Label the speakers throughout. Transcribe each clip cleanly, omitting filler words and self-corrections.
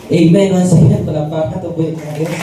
Speaker 1: Amen. Once again, palakpakan ito po yung mga Diyos.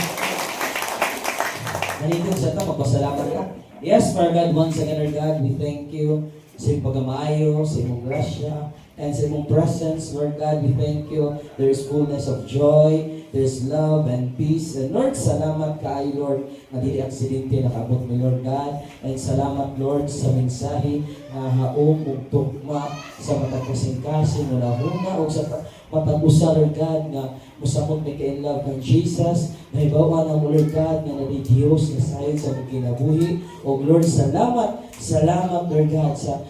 Speaker 1: Nanitong sa ito, magpasalamat ka. Yes, for God, once again, our God, we thank you sa iyong pagmamayo, sa iyong grasya, and sa iyong presence, Lord God, we thank you. There is fullness of joy, there is love and peace. And Lord, salamat kaayo, Lord, na dili aksidente nakabot ni Lord God. And salamat, Lord, sa mensahe na haong ug tugma sa matag kasing-kasing na nahuna o sa matag usa, Lord God, na musamot may ka-in love ng Jesus. Nahibawa na mo, Lord God, na nadi Diyos na sayon sa mga kinabuhi. O Lord, salamat, Lord God, sa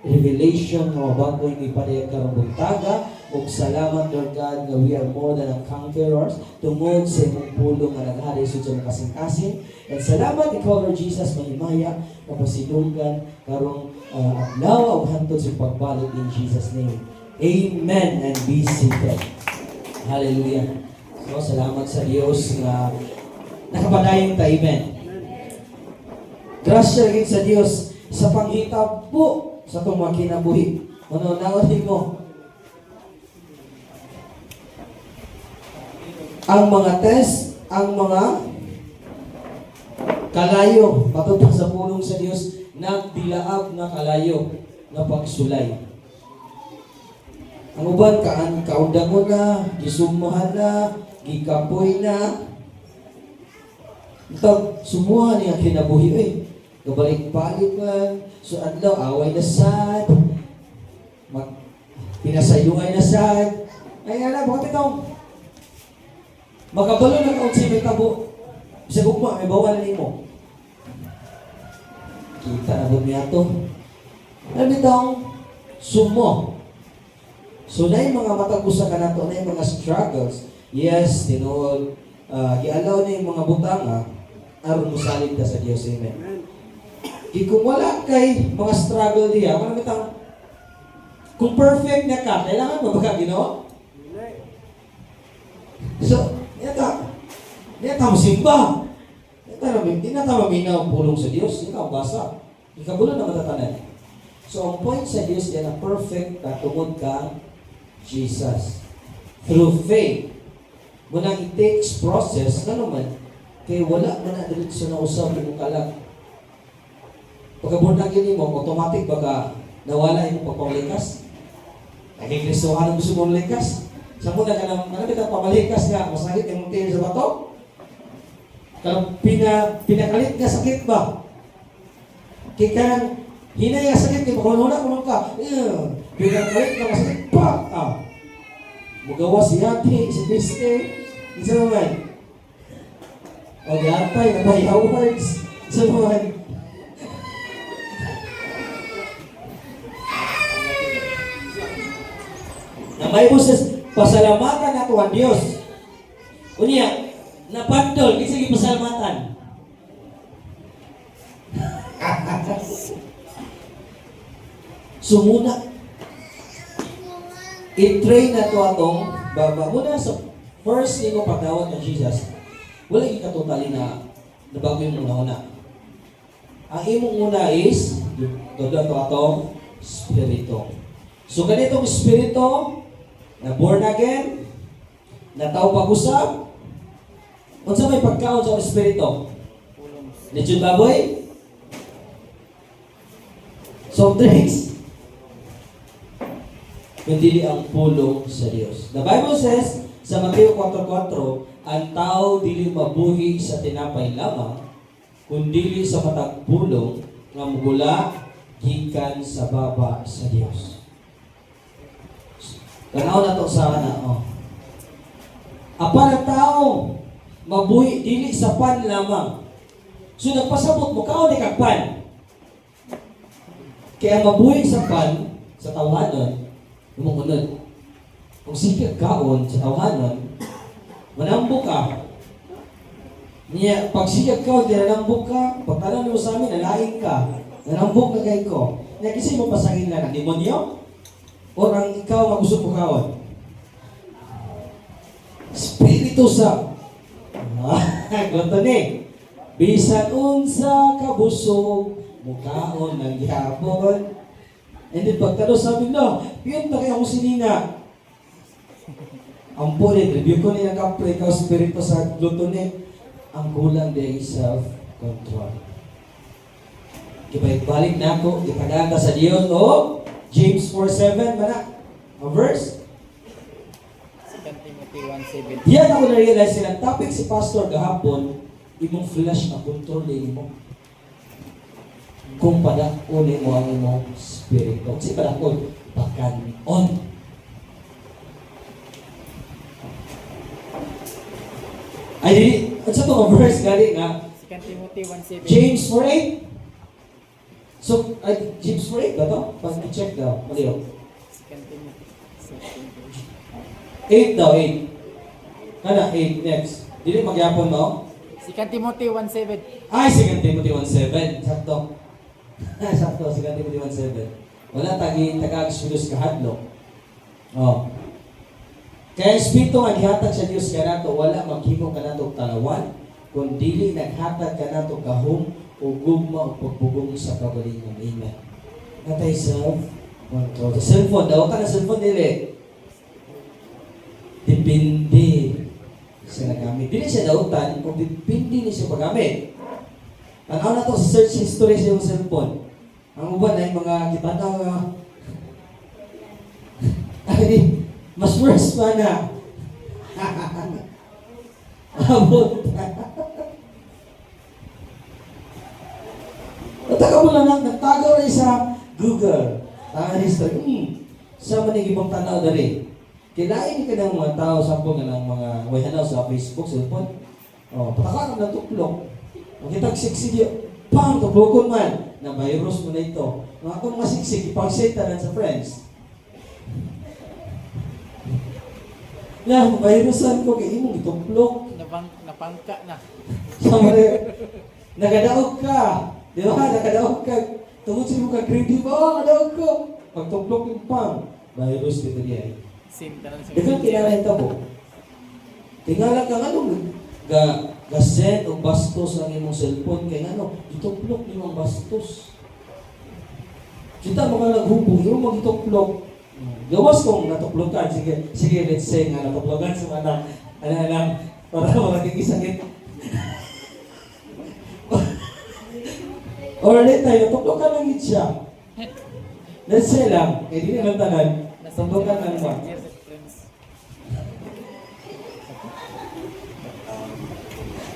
Speaker 1: revelation ng mga bago yung ipadayag karong buntaga. O salamat, Lord God, na we are more than conquerors tungod sa imong pulong na naghari sa mga kasing-kasing. And salamat, ikaw, Lord Jesus, mahimaya, kapasidunggan, karong adlaw o hantod sa pagbalik in Jesus' name. Amen and be seated. Hallelujah. So, salamat sa Diyos na nakapadayon ta. Amen. Grasya rin sa Diyos sa panghitabo po sa itong mga kinabuhi. Manonawahin mo. Ang mga test, ang mga kalayo, matutong sa pulong sa Diyos, nagdilaab na kalayo na pagsulay. Ang uban, kaundang mo na, gisumahan na, gikapoy na. Ito, sumuha niya kinabuhi eh. Kabalik-balik man, so adlaw, away na sad, pinasayungay na sad. Ay ala, bakit ito? Makabalo na kaunsi may tabo. Bisa gugma, may bawal na mo. Kita na ba niya ito? Ano itong sumo? So na yung mga matagusa ka na ito, na yung mga struggles. Yes, tinuod, i-allow na yung mga butanga, aron musalig ka sa Diyos. Amen. Kung wala kay mga struggle diya, ano bitang kung perfect na ka, kailangan mo baka ginawa? So, niyata mo simba. Niyata maminaw pulong sa Diyos. Ikaw basa. Ikabulo na matatanan. So, ang point sa Diyos yan na perfect na tungod ka Jesus. Through faith. Muna it takes process na naman kay wala man na diretso na usab mo kalag. Pagkabunag yun mo, automatic baka nawala yung pagpamalikas. Naging Kristo ka nang gusto mong likas. Sa muna ka nang, ano ka pamalikas nga, masakit yung mutin sa bato? Kalau pinakalit nga sakit ba? Kaya ka nang hinay nga sakit, kaya pakununa kumang ka, pinakalit nga masakit, pa! Magawa si Yati, si Kriste, isa naman. O yatay, nabay awards, isa naman. Na may boses, pasalamatan nato ang Diyos. Unya, napandol, kasi pasalamatan. Sumuna. I-train na to atong baba. Muna sa first nimo pagdawat ng Jesus, wala yung katotally na nabago yung una-una. Ang imong una is, todo to atong spirito. So ganitong spirito, na born again, na tao pag-usap, unsa may pagkaon sa espiritu? Lechon baboy? Soft drinks? Kundi ang pulong sa Diyos. The Bible says, sa Mateo 4:4, ang tao dili mabuhi sa tinapay lamang, kundi sa matag pulong nga mugula gikan sa baba sa Diyos. Tanaw na to sa Apa na tao mabuhi dili sa pan lamang. So nagpasabot mo kaon ni kag pan. Kaya mabuhi sa pan sa tawhanon, lumunod. Kung sikig kaon sa tawhanon, manambok ka. Niya pag sikig kaon di nanambok ka, pag tanan mo sa amin nalain ka. Nanambok na kay ko. Niya kasi mo pasangin lang ang demonyo. O ang ikaw magusok mo kaon? Espiritu sa ganto ni. Bisan unsa kabusog mukaon ng gihapon. And then pagkano sabi na, yun na kaya ako sinina. Ang pulit, review ko niya kapre, ikaw spirito sa gluttony. Ang kulang din ay self-control. Balik na ako, ipaganda sa Diyos, o James 4:7, mana? A verse?
Speaker 2: 2 Timothy 1:7.
Speaker 1: Diyan ako na-realize silang topic si Pastor gahapon, imong flesh na control din mo. Kung padakon mo ang imong spirito. Si padakon, pagkanon. Ay, at sa itong verse gali nga,
Speaker 2: 2 Timothy 1:7.
Speaker 1: James 4:8. So, James 4:8 ba ito? Pag-check daw, maliw.
Speaker 2: 2 Timothy
Speaker 1: 8 daw, 8. Kana, 8, next. Dili magyapon mo?
Speaker 2: 2 Timothy 1:7.
Speaker 1: Ay, 2 Timothy 1:7. Sakto. Sakto, 2 Timothy 1:7. Wala taga-Exodus kahadlok. Oh. Kaya Espiritu nga gihatag sa Dios kanato, wala maghimo kanato tanawan, kun dili naghatag kanato gahom o gugma o pagbugong sa kagalingon. Amen. Natay self-control. Sa cellphone, daw ka na cellphone dili. Depende sa nagamit. Dili siya dautan kung depende ni siya paggamit. Tanaw na to sa search history sa iyong cellphone. Ang uban ay mga kitanaw nga ay, mas worse pa na. Abot. Nataga mo lang, nagtagaw rin sa Google. Tangan history. Sa manigibang tanaw na rin. Kilain ka ng mga tao, sampo ka ng mga wayhanaw sa Facebook, cellphone. O, pataka ka ng tuklok. Makitag siksig, pang, tuklokon man. Na virus mo na ito. Mga kung mga siksig, ipang-satanan sa friends. Na, virusan ko kay imong ituklok.
Speaker 2: Napangka na.
Speaker 1: Sama rin, nagadaog ka. Di ba? Nagadaog ka. Tungod sa mga greedy ba? Nagadaog ko. Pagtuklok yung pang. Virus dito niya. Dito kinala ito po. Tingala ka nga nung gaset o bastos ang imong cellphone. Kaya ano, ituklok yung bastos. Kita mga naghubog, yung mag-ituklok. Gawas kong natuklokan. Sige, let's say nga natuklokan sa mga anak para makikisakit. Or let's say, natuklokan lang it siya. Let's say lang, eh di naman tanan, natuklokan lang mo.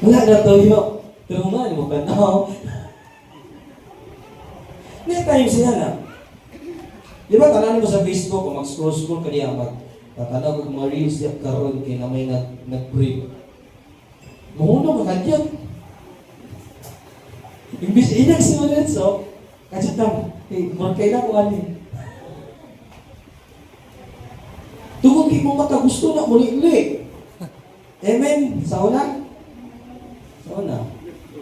Speaker 1: Wala na to yun. Pero nga, mo ka na. Next time siya na. Di ba, tanan mo sa Facebook, kung mag-scroll ka niya, magtatanaw kung mga reels niya karoon kaya na may nag-break. Mahunong ka kadyan. Imbis inag si Lorenzo, kadyan lang, more kailan ko alin. Tugod kay mong mata, gusto na, muli-uli. Amen? Sa una? Sa una.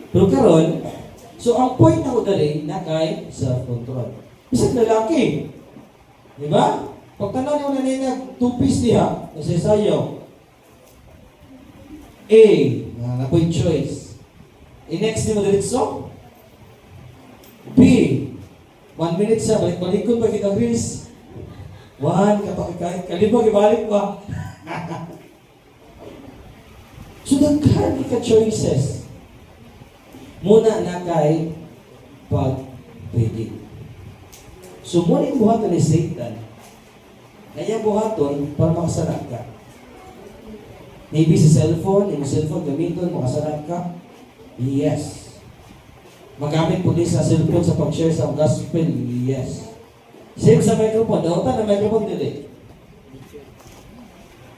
Speaker 1: Pero karon, so ang point na ko dali, na kay self-control. Isang lalaki. Di ba? Pagtanaw niyo na niya two-piece diha, nasisayaw. A, na-point choice. I-next ni mo diretso. B, 1 minute siya, balik-balikon pa kita, Chris. 1, kalibag, ibalik pa. So, nagkaroon ka choices. Muna na kay pag-pwede. So, muna yung buhaton ni Satan. Na yung buhaton para makasarap ka. Maybe sa cellphone, yung cellphone gamiton, makasarap ka. Yes. Magamit po din sa cellphone sa pag-share sa gospel. Yes. Same sa microphone. Dautan na microphone dili.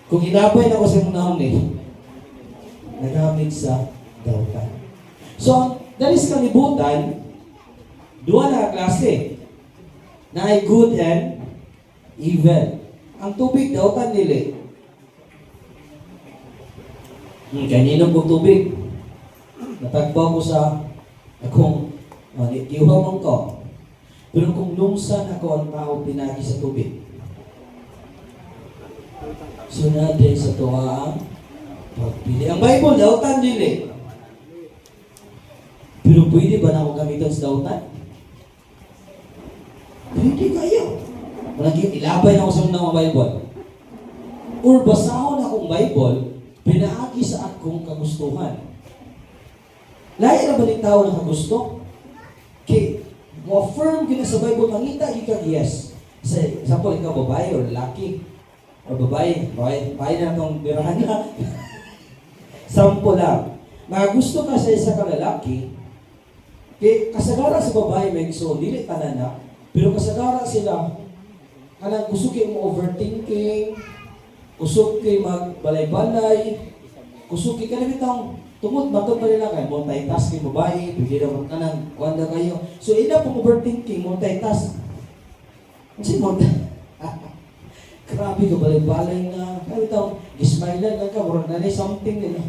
Speaker 1: Kung inabay na ko sa muna eh, nagamit sa dautan. So, dahil sa kalibutan, duwa na klase na ay good and evil. Ang tubig dautan nila. Kanino po tubig? Natagbaw ko sa akong iuhaw mong ko. Pero kung lungsan ako ang tao pinagi sa tubig, sunod din sa tuwa ang pagpili. Ang Bible, dautan nila. Pero pwede ba na ako gamitan sa dautan? Pwede kayo. Malagyan, ilabay na ako sa mga Bible. or basahon akong Bible, pinaagi sa akong kagustuhan. Lahi na ba ni tao na kagusto? Okay, mo-affirm ka na sa Bible, mangita ka, yes. Sa example, ikaw babae or lalaki, or babae na itong birahan na. Sample lang. Mga gusto ka sa isa ka lalaki, kaya kasagara sa babae, may so, dili tanan na, pero kasagara sila, kanang gusto kayo mo overthinking, gusto kayo magbalay-balay, gusto kayo kanang tungod matod pa nila kayo, multitasking babae, pwede naman ka ng wanda kayo. So, ina pong overthinking, multitask. Kasi grabe ka, balay-balay na. Kaya ito, gismailan na ka, murag na something nila.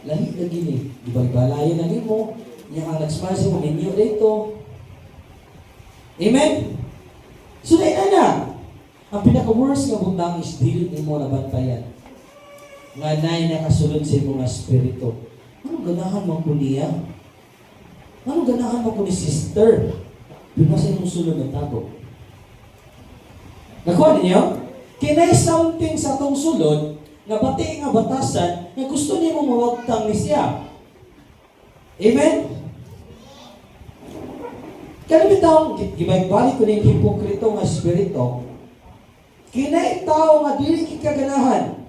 Speaker 1: Lahi na gini. Di balay-balayan na mo. Yung ang nag-smile sa mo, ninyo dito. Amen? So, na. Ang pinaka-worst nga butang is dili mo na bantayan. Nga na'y nakasulod sa mga spirito. Anong ganahan mo ko niya? Anong ganahan mo ko ni sister? Doon na sa inyong sulod ng tago. Nakuha ninyo? Kinay something sa atong sulod, nga pati nga batasan, nga gusto niyo mawagtang ni siya. Amen? Kaya bitang, gibalik ko na yung hipokrito nga spirito, kinay tao nga dili kikaganahan.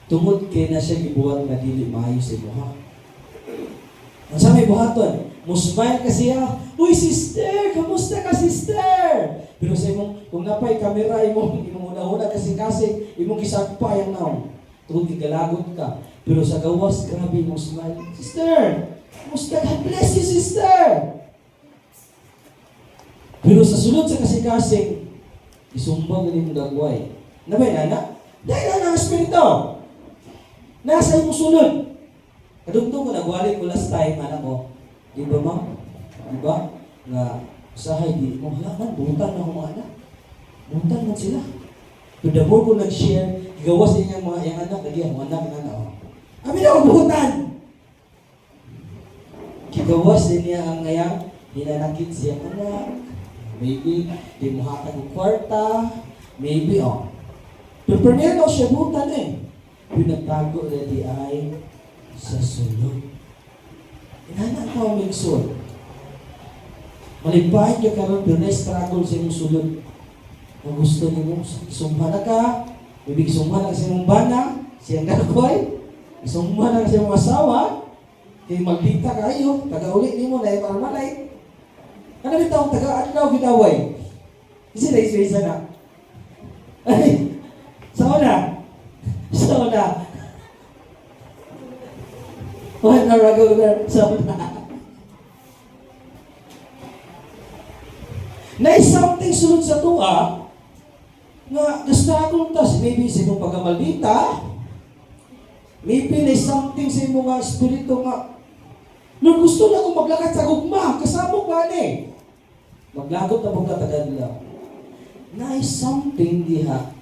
Speaker 1: Tungod kay na siya gibuhat na dili maayo sa imuha. Ang sa may buhaton, musmile ka siya, uy sister, kamusta ka sister? Pero sa imong, kung napay kamera, imong una-una kasi imong kisagpa yung naong. Tungod kigalagot ka. Pero sa gawas, grabe imong smile, sister, kamusta? God bless you sister! Pero sa sulod sa kasing-kasing, isumbang na imong dagway. Nabay nana? Dahil na ang espiritu. Nasa imong sulod. Kadugtong ko nagwali ko last time, anak ko. Di ba, ma'am? Di ba? Nga, usahay, di mo halaman, buhutan na akong mga anak. Buhutan man sila. Pero the more ko nag-share, gawas din yung mga yung anak, lagi ang anak, amin na akong buhutan! Kigawas din niya ang ngayang, hinanakit siya anak. Maybe, di mo hatag ng kwarta. Maybe, Pero primero siya buhutan eh. Pinagtago na di ay sa sulod. Inanak ka ang migsod. Malimpahin ka karon pero na-struggle sa imong sulod. Kung gusto niyo, isumba na ka, ibig isumba na ka sa imong bana, siyang gakoy, isumba na ka sa imong asawa, kaya magdita kayo, taga-ulit niyo na yung malay. Ano rin taong taga-adlaw gitaway? Kasi na-isa na. Ay, sa una, one hour ago, sa una. Na something sunod sa tuwa, nga na-struggle tas, maybe sa imong pagkamaldita, maybe na something sa imong nga espiritu nga, nung gusto na akong maglakad sa gugma, kasama ba ni? Maglagot na mong katagad lang. Na something diha,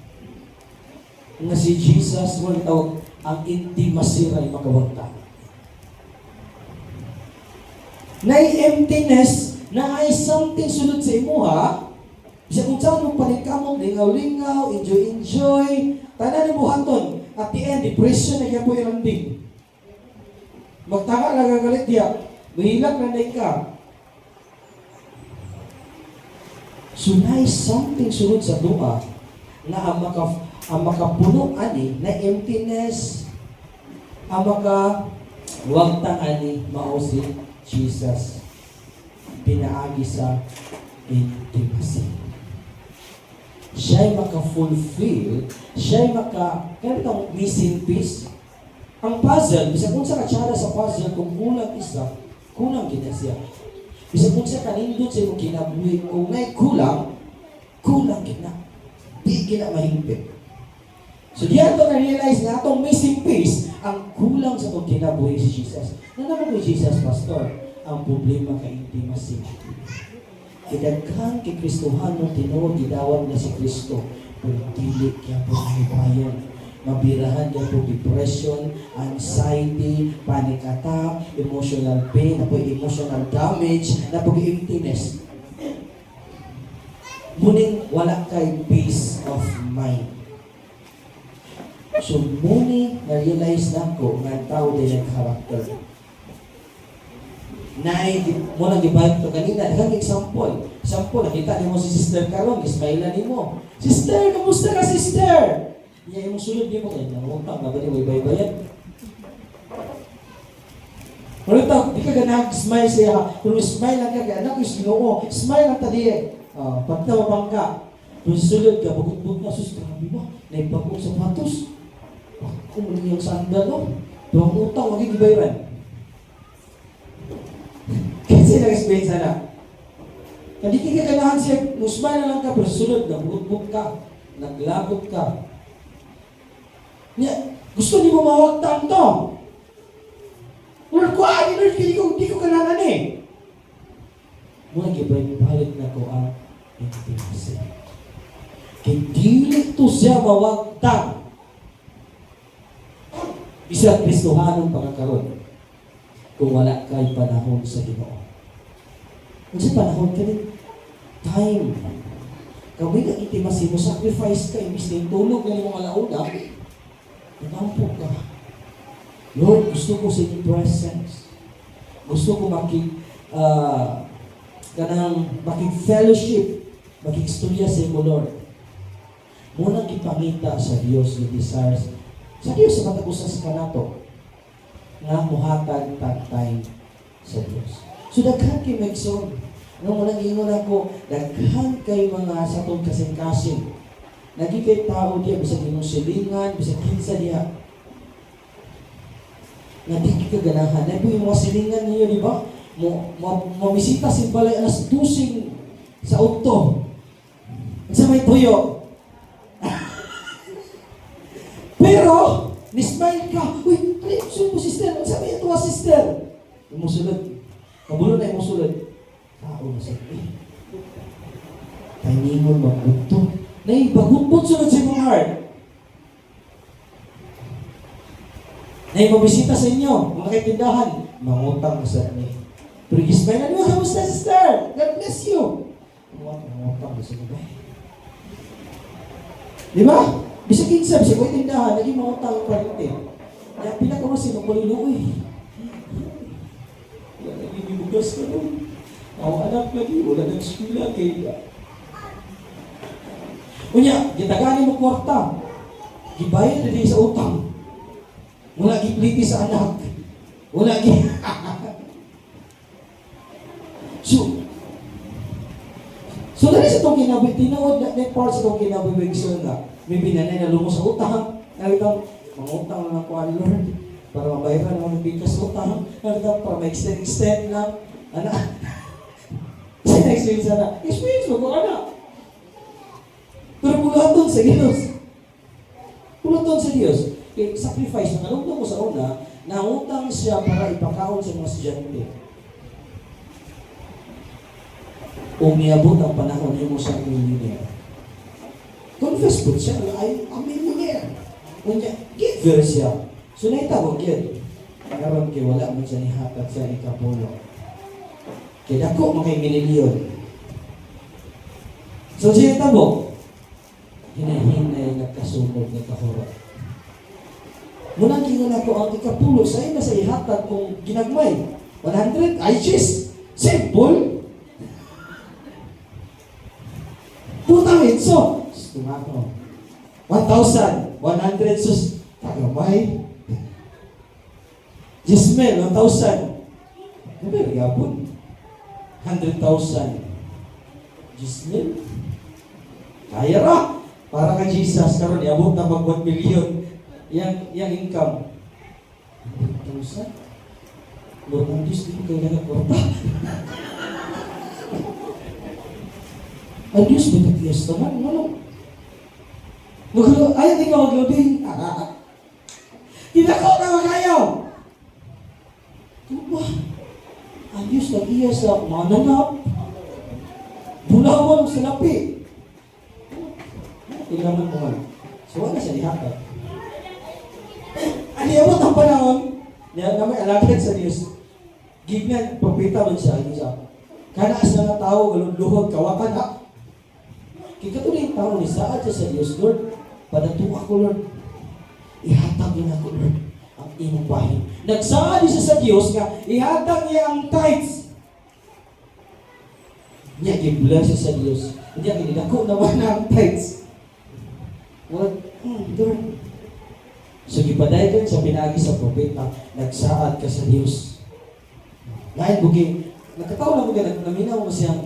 Speaker 1: nga si Jesus, wala tawag, ang intimacy ray makawagta. Na emptiness, na ay something sunod sa imuha, bisa kung saan mong panikamong, lingaw-lingaw, enjoy, tanan ni buhaton, at the end, depression na kaya po iranding. Magtaka lang gagalit diya, mahilak na ka. So na something sunod sa dua, na ang makapuno ani, na emptiness, ang makawagtang ani, mao si Jesus. Pinaagi sa intimacy. Siya'y maka-fulfill, siya'y kaya itong missing piece. Ang puzzle, bisa kung sa katsara sa puzzle, kung kulang isa, kulang gina siya. Bisa kung sa kanindot sa iyong kinabuhi, kung may kulang gina. Di gina mahimpit. So diyan ito na-realize na itong missing piece, ang kulang sa itong kinabuhi si Jesus. Nanaman ko Jesus, Pastor, ang problema kay intimacy. Kidaghan kay Kristohan mo tinuod, gidawat na si Kristo. Pero dili kaya po nahibayon. Mabirahan niya po depression, anxiety, panic attack, emotional pain, na po emotional damage, na po emptiness. Muning wala kay peace of mind. So, muni na-realize na ko nga ang tao din ang character. Mo nang gibalik to kanina, daghang example. Example, nakita mo si Sister Karon, ismailan mo. Sister, kamusta ka, Sister? Iya, yung sulod niyo mo, nangutang, nabali mo ibay-bayan. Pero ito, di ka ganag-smile siya. Kung smile lang ka, anak yung Ginoo, smile lang tadi eh. Pagtawabang ka. Kung sulod ka, bukod-bukod na, sus, grabe ba? Naipagod sa patos. Kung muli yung sandal, no? Tuwang utang, magiging bayaran. Kasi nag-explain sana. Hindi ka kailangan siya, musmay na lang ka, pero sunod, nagbukbuk ka, naglagot ka. Gusto niyo mo mawagtang to. Lord ko, Lord, hindi ko kailangan eh. Muna gibalik na ko ang intimacy. Hindi to siya mawagtang. Bisag Kristohanong pagkakaroon kung wala kay panahon sa Ginoo. Kung sa panahon ka rin, time. Kawin ang intimacy mo, sacrifice ka, imbis na yung tulog na yung mga alauna, nagkampo ka. Lord, gusto ko sa inyong presence. Gusto ko makig-fellowship, makig-istorya sa inyo, Lord. Munang ipangita sa Diyos yung desires. Sa Diyos, sa matagusas ka na to, nga muhatag time sa Diyos. So, daghan kayo mag-son. Nung unang ingon ako, daghan kayo mga satong kasing-kasing. Nagigay tao diya, bisag imong silingan, bisag kinsa diya. Nga di ka ganahan. Ay po yung mga silingan niyo, di ba? Mamisita si balay alas 12 sa auto. Sa may tuyo. Pero, nismile ka. Uy, sino po sister? Sabi ito sister. Yung musulod. Kabulo na yung musulod. Tao na sa taningon magbuto. Bagutbot sunod sa imong heart. Mabisita sa inyo, mga kaitindahan, mangutang sa inyo. Pero ismile na niyo, kamusta sister? God bless you. Mangutang sa inyo. Di ba? Bisa kinsa, bisa ko itindahan, naging mangutang pa rin. Kaya pinakamusin ang paluloy. Wala naging bibugas ka doon. Ako anak lagi, wala nang skula kaya. Unya, gitagani mo kwarta. Gibayad na sa utang. Wala gipliti sa anak. Wala So dali sa itong kinabuhi, tinood na parts sa itong kinabuhi, na may binanay na lumos sa utang. Nalitang, mga utang na nakuha ni Lord para mabayaran ng mga bigas sa utang. Nalitang, para ma-extend lang. Anak, experience na. Experience mo kung anak. Pero pulaton sa Diyos. Pulaton sa Diyos. Sacrifice na nalungtong mo sa una, nangutang siya para ipakaon sa mga estudyante. Umiabot ang panahon niyo mo sa millionaire. Confess po siya, I'm a millionaire. Giver siya. So naitawag yun. Karon kay wala mo siya nihatag sa ikapulo. Kaya dako makay milyon. So siya tabo. Hinahinay nagkasunog ng kahurot. Muna kingon ako ang ikapulo sa ina sa ihatag kung ginagmay. 100, ay jeez! Simple! Putang itso! Tumako. 1,000, 100 sus. Tagamay. Jismel, 1,000. Ano yapon? 100,000. Jismel? Kaya ra! Para kay Jesus, karon iabot na mag 1 million. Yang income. 1,000? Lord, ang Diyos, di ko kailangan kwarta. Ang Diyos, bitag-iyas naman. Ano? Ayaw, di ka maglabing. Tinakaw na kayo! Tuba. Ang Diyos, nag-iyas na mananap. Bulawan sa lapi. Tingnan mo naman. So, wala siya lihatag. Ang iabot ang panahon, niya naman alagad sa Diyos. Gignan, pagpita mo siya, kanaas na ng tao, galunduhod, kawakan ha. Kaya katuloy yung tao ni saad siya sa Diyos, Lord, padatuwa ko, Lord. hatagin ako, Lord, ang imong bahin. Nagsaad siya sa Dios nga ihatag niya ang tithes. Niya gi-bless siya sa Dios. Niya ginidako naman ang tithes. What? Lord. So gipadayon sa pinagi sa propeta, nagsaad ka sa Dios. Lain bugi, nagkataon lang bugi, naminaw mo siyang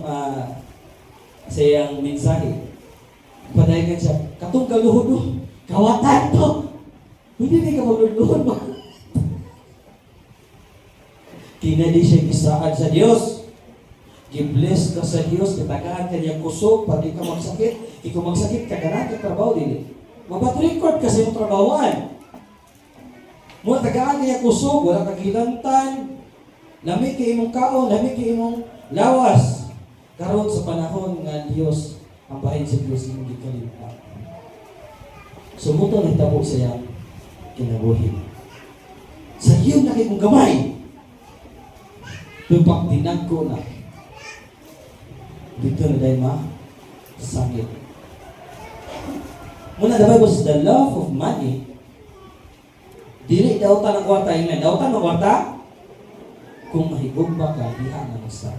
Speaker 1: mensahe. Padayon siya, katong kaluhod mo, kawatan to. Hindi ka magluluhod ba? Tinadi siya gisaad sa Dios. Gi-bless ka sa Dios, kitagaan ka niyang kusog, pati ka magsakit. Ikaw magsakit, kaganan ka trabaho din. Mabat-record ka sa iyong trabahoan. Mula tagaan ka niyang kusog, wala kagilantan. Lamig ka imong kaon, lamig ka imong lawas. Karon sa panahon nga Dios, ang bahin sa Dios imong gikalimtan. Sumuto ng tabo sa iyang kinabuhi. Sa iyong nakikong gamay, tupak dinag ko na. Dito na dahil sakit. Muna the Bible says, the love of money, dili dautan ng kwarta, amen. Dautan ng kwarta, kung mahigugma ka, diha na masa.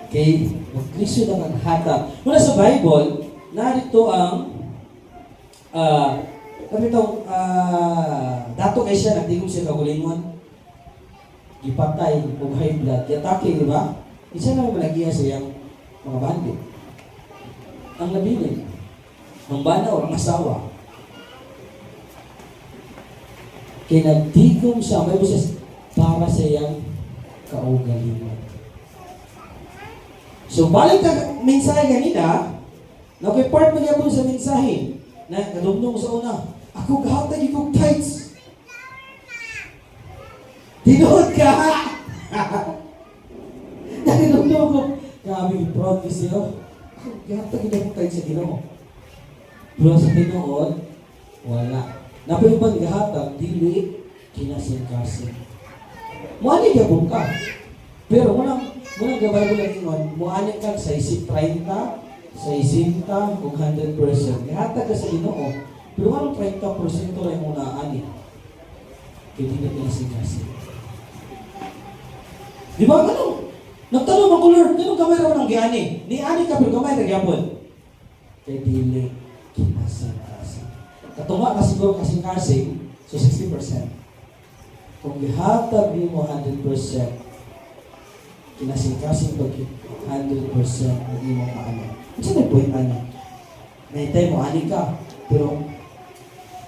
Speaker 1: Okay, mag-Kristo na kang hatag. Muna sa Bible, narito ang dato kay siya, nagtigong siya kagulingon, gipatay, o high blood, yatake, di ba? Isa na malagiya sa iyang mga bandit. Ang nabilin, ang bana o ang asawa. Kaya nagtigong siya, may buses para sa iyang kaugalingon. So, balik ka mensahe ganina, nakipart mo niya po sa mensahe, na kadumdum sa una, ako gahatag ikong tithes. Tinood ka! Nakilumdum ko, grabe proud kasi ako. Gahatag ikong tithes sa Ginoo. Pero sa tinood, wala. Napayuban gahatag, dili, kinasing-kasing. Muani ka kung ka. Pero munang gabay ko lang ingon, muani ka sa isip 30, sa isinta, kung 100%. Gahatag ka sa Ginoo. Pero anong 30% rin muna ani? Kaya di na kinasing-kasing. Di ba ganun? Nagtanong ako, Lord, ganun kamay raw ng giani? Ni ani ka, pero kamay na gyapon. Kaya dili, kinasing-kasing. Katunga ka siguro kasing-kasing, so 60%. Kung gihatag ni mo 100%, kinasing-kasing pag 100% ang imong ano. Ano sa may point ano? Naitay mo, ani ka, pero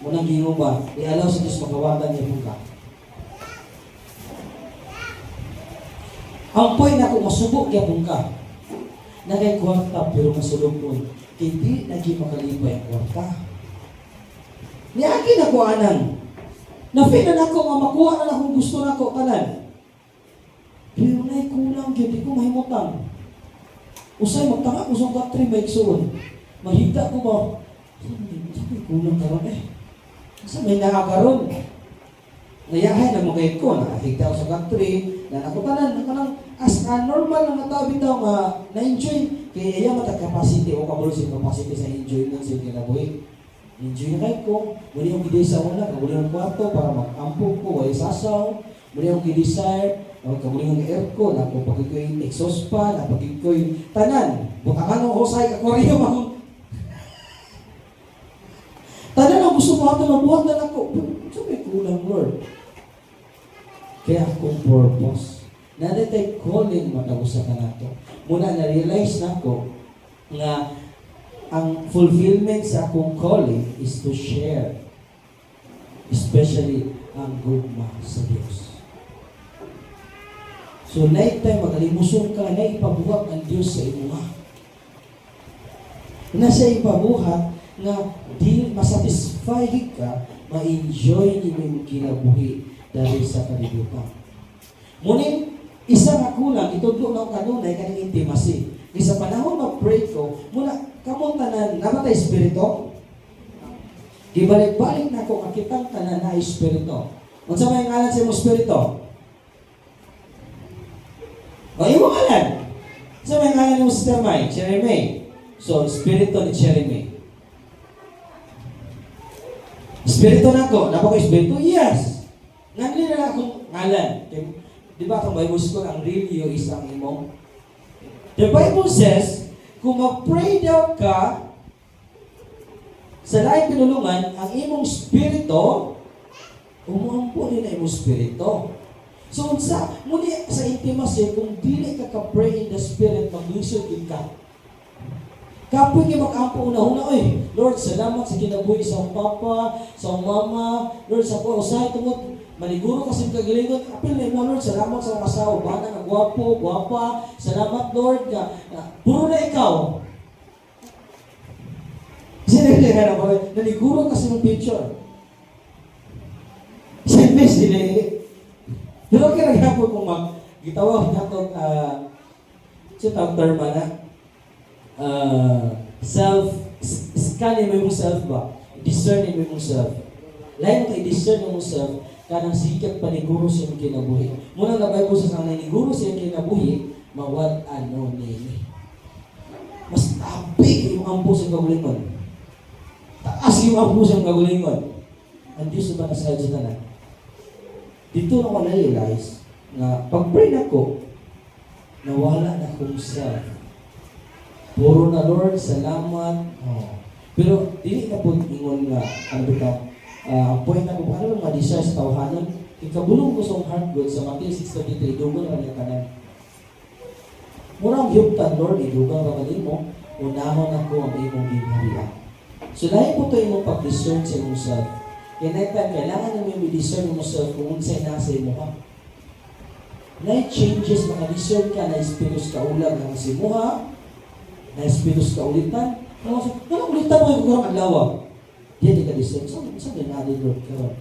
Speaker 1: munang gingo ba, i-allow sa Diyos magawagan niya po ka. Ang point ako, masubok niya po ka. Nagay kwarta, pero masulog po. Hindi naging makalipay ang kwarta. Niagi na ko anan. Na-feel na ako, nga makuha na akong gusto na ako, tanan. Pero na'y kulang, hindi ko mahimutan. Usay, magtanga ko sa katri, may iksuon. Mahigda ko ba? Sabi, kulang karon eh. Kasi may nakakaroon. Nayahay na mga ko, nakahigda ko sa katri, na nakutanan, as a normal na tao bitaw nga na-enjoy. Kaya iya matag capacity o kabulusin capacity sa enjoyment sa kinabuhi. Enjoy na kayo ko. Muli yung giday sa una, kabuli ng kwarto para mag-ampo ko, ay sasaw. Muli yung gidesire, kabuli ng aircon, ako pagig ko yung exhaust fan, pagig ko yung tanan. Bukangan ng hosay, aquarium ako. Tanan ang gusto mo ito, mabuhat na ako. Ito may kulang, Lord. Kaya akong purpose. Nadatay calling matagusa ka na ito. Muna na-realize na ko nga ang fulfillment sa akong calling is to share, especially ang gugma sa Diyos. So, night time, magalimusong ka, na ipabuhat ang Diyos sa imo. Nasa ipabuhat nga di masatisfy ka, ma-enjoy niyo kinabuhi dahil sa kalibutan. Ngunit, isa nga kulang, itudlo na kanunay kaning intimacy. Sa panahon mag-pray ko, muna, kamong tanan, namatay espiritu? Ibalik-balik na ko, makitang tanan na espiritu. Kung sa may ngalan sa imong espiritu? O, imong ngalan? Sa may ngalan mo si Termay, Jeremy. So, espiritu ni Jeremy. Espiritu na ko. Napa ko espiritu? Yes. Nganli na akong ngalan. Di ba itong Bible school, ang real you is ang imong? The Bible says, kung mag-pray daw ka, sa laing pinulungan, ang imong spirito, umuampo din ang imong spirito. So, muli sa intimacy, kung dili ka ka-pray in the spirit, mag-lusod din ka. Kapoy kayo mag-ampo una-una, Lord, salamat sa kinabuhi sa akong papa, sa akong mama, Lord, sa ako, usahay tungod, maliguro kasi kagalingon, apil na mo, Lord, salamat sa akong asawa, bana na gwapo, gwapa, salamat, Lord, puro na ikaw. Sinili nga na ba, naliguro kasi ng picture. Siyempre, sinili. Pero kaya naghapo kung gitawag na itong, siyang terma na, scanning mo yung self ba? Discerning mo yung self. Lain mo i-discern mo yung self, kanang sikap paniguro siya yung kinabuhi. Muna na Bible sa sanay, niguro siya yung kinabuhi, mawad ano nini. Mas tabi yung ampo sa kagulingon. Taas yung ampo sa kagulingon. Ang Diyos ba na sa na? Dito na ko na-realize na pag-pray na ko, nawala na kong self. Puro na Lord, salamat. Pero dili na po ingon nga, ano ba ang point na ko, ano mga desire sa tawhanon, ikabulong ko sa heart good sa Matthew 6:33, dugon na niya kanan. Muna ang hiyuptan, Lord, idugang ramalin mo, unahon ako ang imong ginharian. So lahi po ito imong pag-discern sa imong self. Kaya next time, kailangan namin yung i-discern mo self kung unsay nasa imo ka. Lahi changes, maka-discern ka na espiritus kaulag ng simuha, na espiritus kaulitan. Ano ulitan mo yung kurang adlaw? Diyan di ka discern. Saan din natin Lord karon?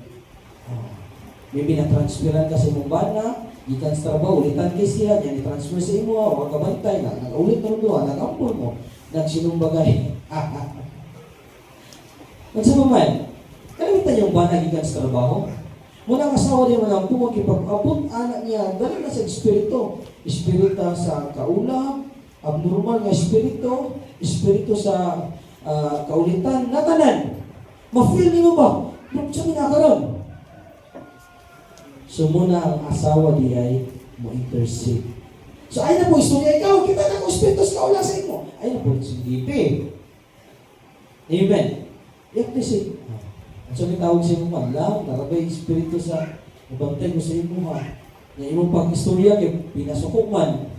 Speaker 1: Maybe na-transferan ka sa imong bana, gikan sa trabaho, ulitan kay siya, yan i-transfer sa imo, o kabantay na, nag-ulit na doon, nag-ampol mo, nagsinumbagay. Nagsabaman, kalamitan yung bana gikan sa trabaho. Muna kasawa din mo lang po, magkipag-abot, anak niya, dali na sa espiritu. Espiritu sa kaulang, abnormal nga espiritu, espiritu sa kaulitan, natanan. Ma-feel niyo ba? Saan nakaroon? So muna ang asawa di ay mo-intercede. So ay na po istorya, ikaw, kita na ko espiritu sa kaulang sa imo. Ay na po, sindipi. Amen. I-intercede. So kitawag sa imo man, lang, narabay espiritu sa mabantay mo sa imo ha. Na imong pag-istorya, kay pinasukok man.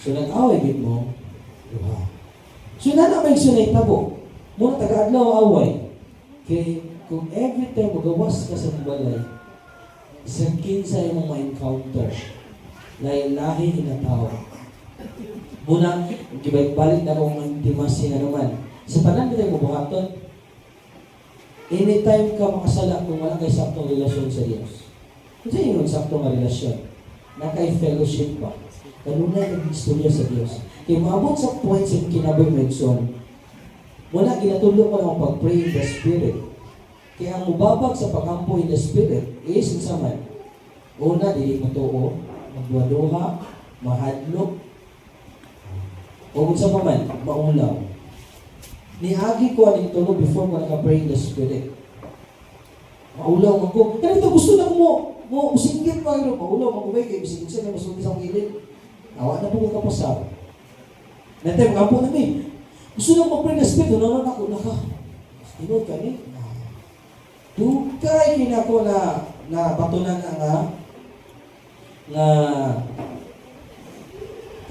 Speaker 1: So nag-away gid mo, diba? So na may sunay tabo. Muna taga-adlaw away. Kay kung every time magawas ka sa balay, isang kinsa imong ma-encounter, lahi-lahi na tao. Muna, gibalik-balik na kong intimacy na naman. Sa tanan kita mabuhaton, anytime ka makasala kung wala kay saktong relasyon sa Diyos. Kasi yung saktong relasyon, na kay fellowship pa. Kanunay nag-istorya sa Diyos. Kaya maabot sa point sa kinaboy Megson, wala ginatulong ko lang pag-pray in the Spirit. Kaya ang mubabag sa pag-ampo in the Spirit is saman. Una, dili matuo, magwaduha, mahadlok, o kung sa paman, maulaw. Niagi ko aning tulog before ko naka-pray in the Spirit. Maulaw ko. Kanito gusto na ko mo usinggit pa rin. Maulaw, magubay kayo. Bisig sa mga masulti sa gilid. Awa na po kong kapasar. Nantay, mga po na may. Gusto na mag-pray na Spirit. Ano na ako, naka. Tinod ka ni. Dugay kinako na batunan nga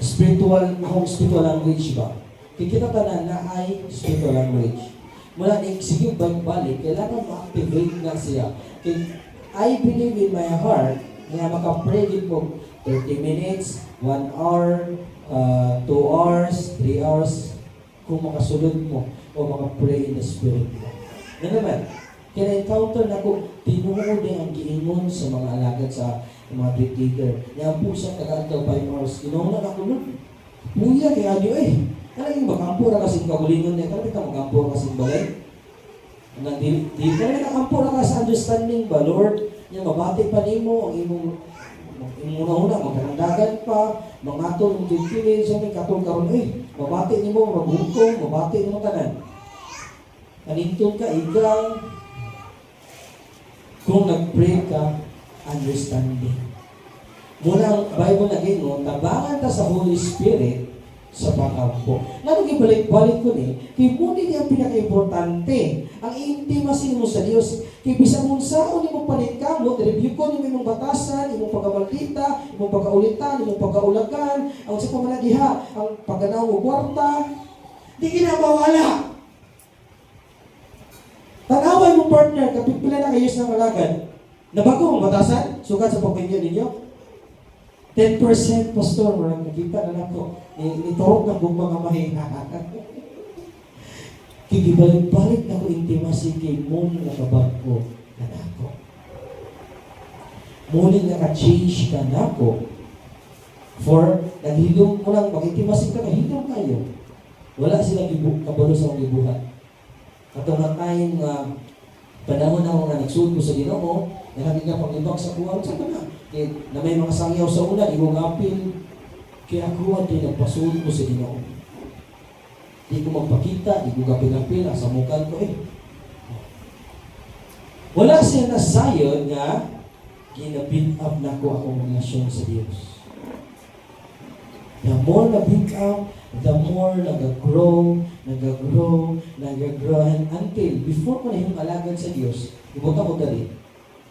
Speaker 1: spiritual language ba? Kikita tanan na ay spiritual language. Mula ni sige balik, kailangan ma-activate na siya. I believe in my heart na maka-pray din po 30 minutes, 1 hour, 2 hours, 3 hours, kung makasulod mo o maka-pray in the Spirit mo. Na naman, kaya encounter na ko, tinuod din ang giingon sa mga alagad sa mga trip leader. Yan po siya kagadaw 5 hours. Tinuod na ako nun. Puya, kaya niyo Talagang makampo na kasing kagulingon niya. Talagang kita makampo na kasing balay. Di ka rin nakampo na ka sa understanding ba, Lord? Yan, mabati pa ni mo ang imong una-una, magkandagan pa, mangatol, mong kikilig, sa may katol karon mabati ni mo, magbukong, mabati ni mo tanan. Kanintong ka, igang, Kung nag-pray ka, understanding. Muna ang Bible na gino, tabangan ta sa Holy Spirit sa pagkampo. Lalo gibalik-balik ko ni, kay muna niya ang pinaka-importante. Ang intimacy mo sa Dios. Kay bisang mong saon imong paningkamot, review ko ni imong batasan, imong pagkamalita, imong pagkaulitan, imong pagkaulagan, ang sa pamanadiha, ang pagganaw mo kwarta, di ginamawala. Tanaway mo partner, kapit pila na kayos ng kalagad. Nabago mong batasan, sukat sa pagpinyo ninyo. 10% pastor, marang nakita na ako. Nitorok ng buong mga mahina. Kigibalik-balik na ko intimacy kay mong nakabag ko na ako. Muling naka-change ka na ako. For, naghilom mo lang, mag-intimacy ka, nahilom kayo. Wala silang kabalo sa mga ibuhat. At ang time nga, panahon na mga nagsuod ko sa Ginoo, nahamig na paglibak sa kuwan, sa na. Na may mga sangyaw sa una, di ko ngapil. Kaya kuwan din, nagpasuod ko sa Ginoo. Di ko magpakita, di ko gapil-gapil, sa mukan ko Wala siya na sayon nga, gina-build up na ko akong relasyon sa Diyos. The more na-build up, the more nag-grow, and until, before ko na yung alagad sa Diyos, ibuta ko dali,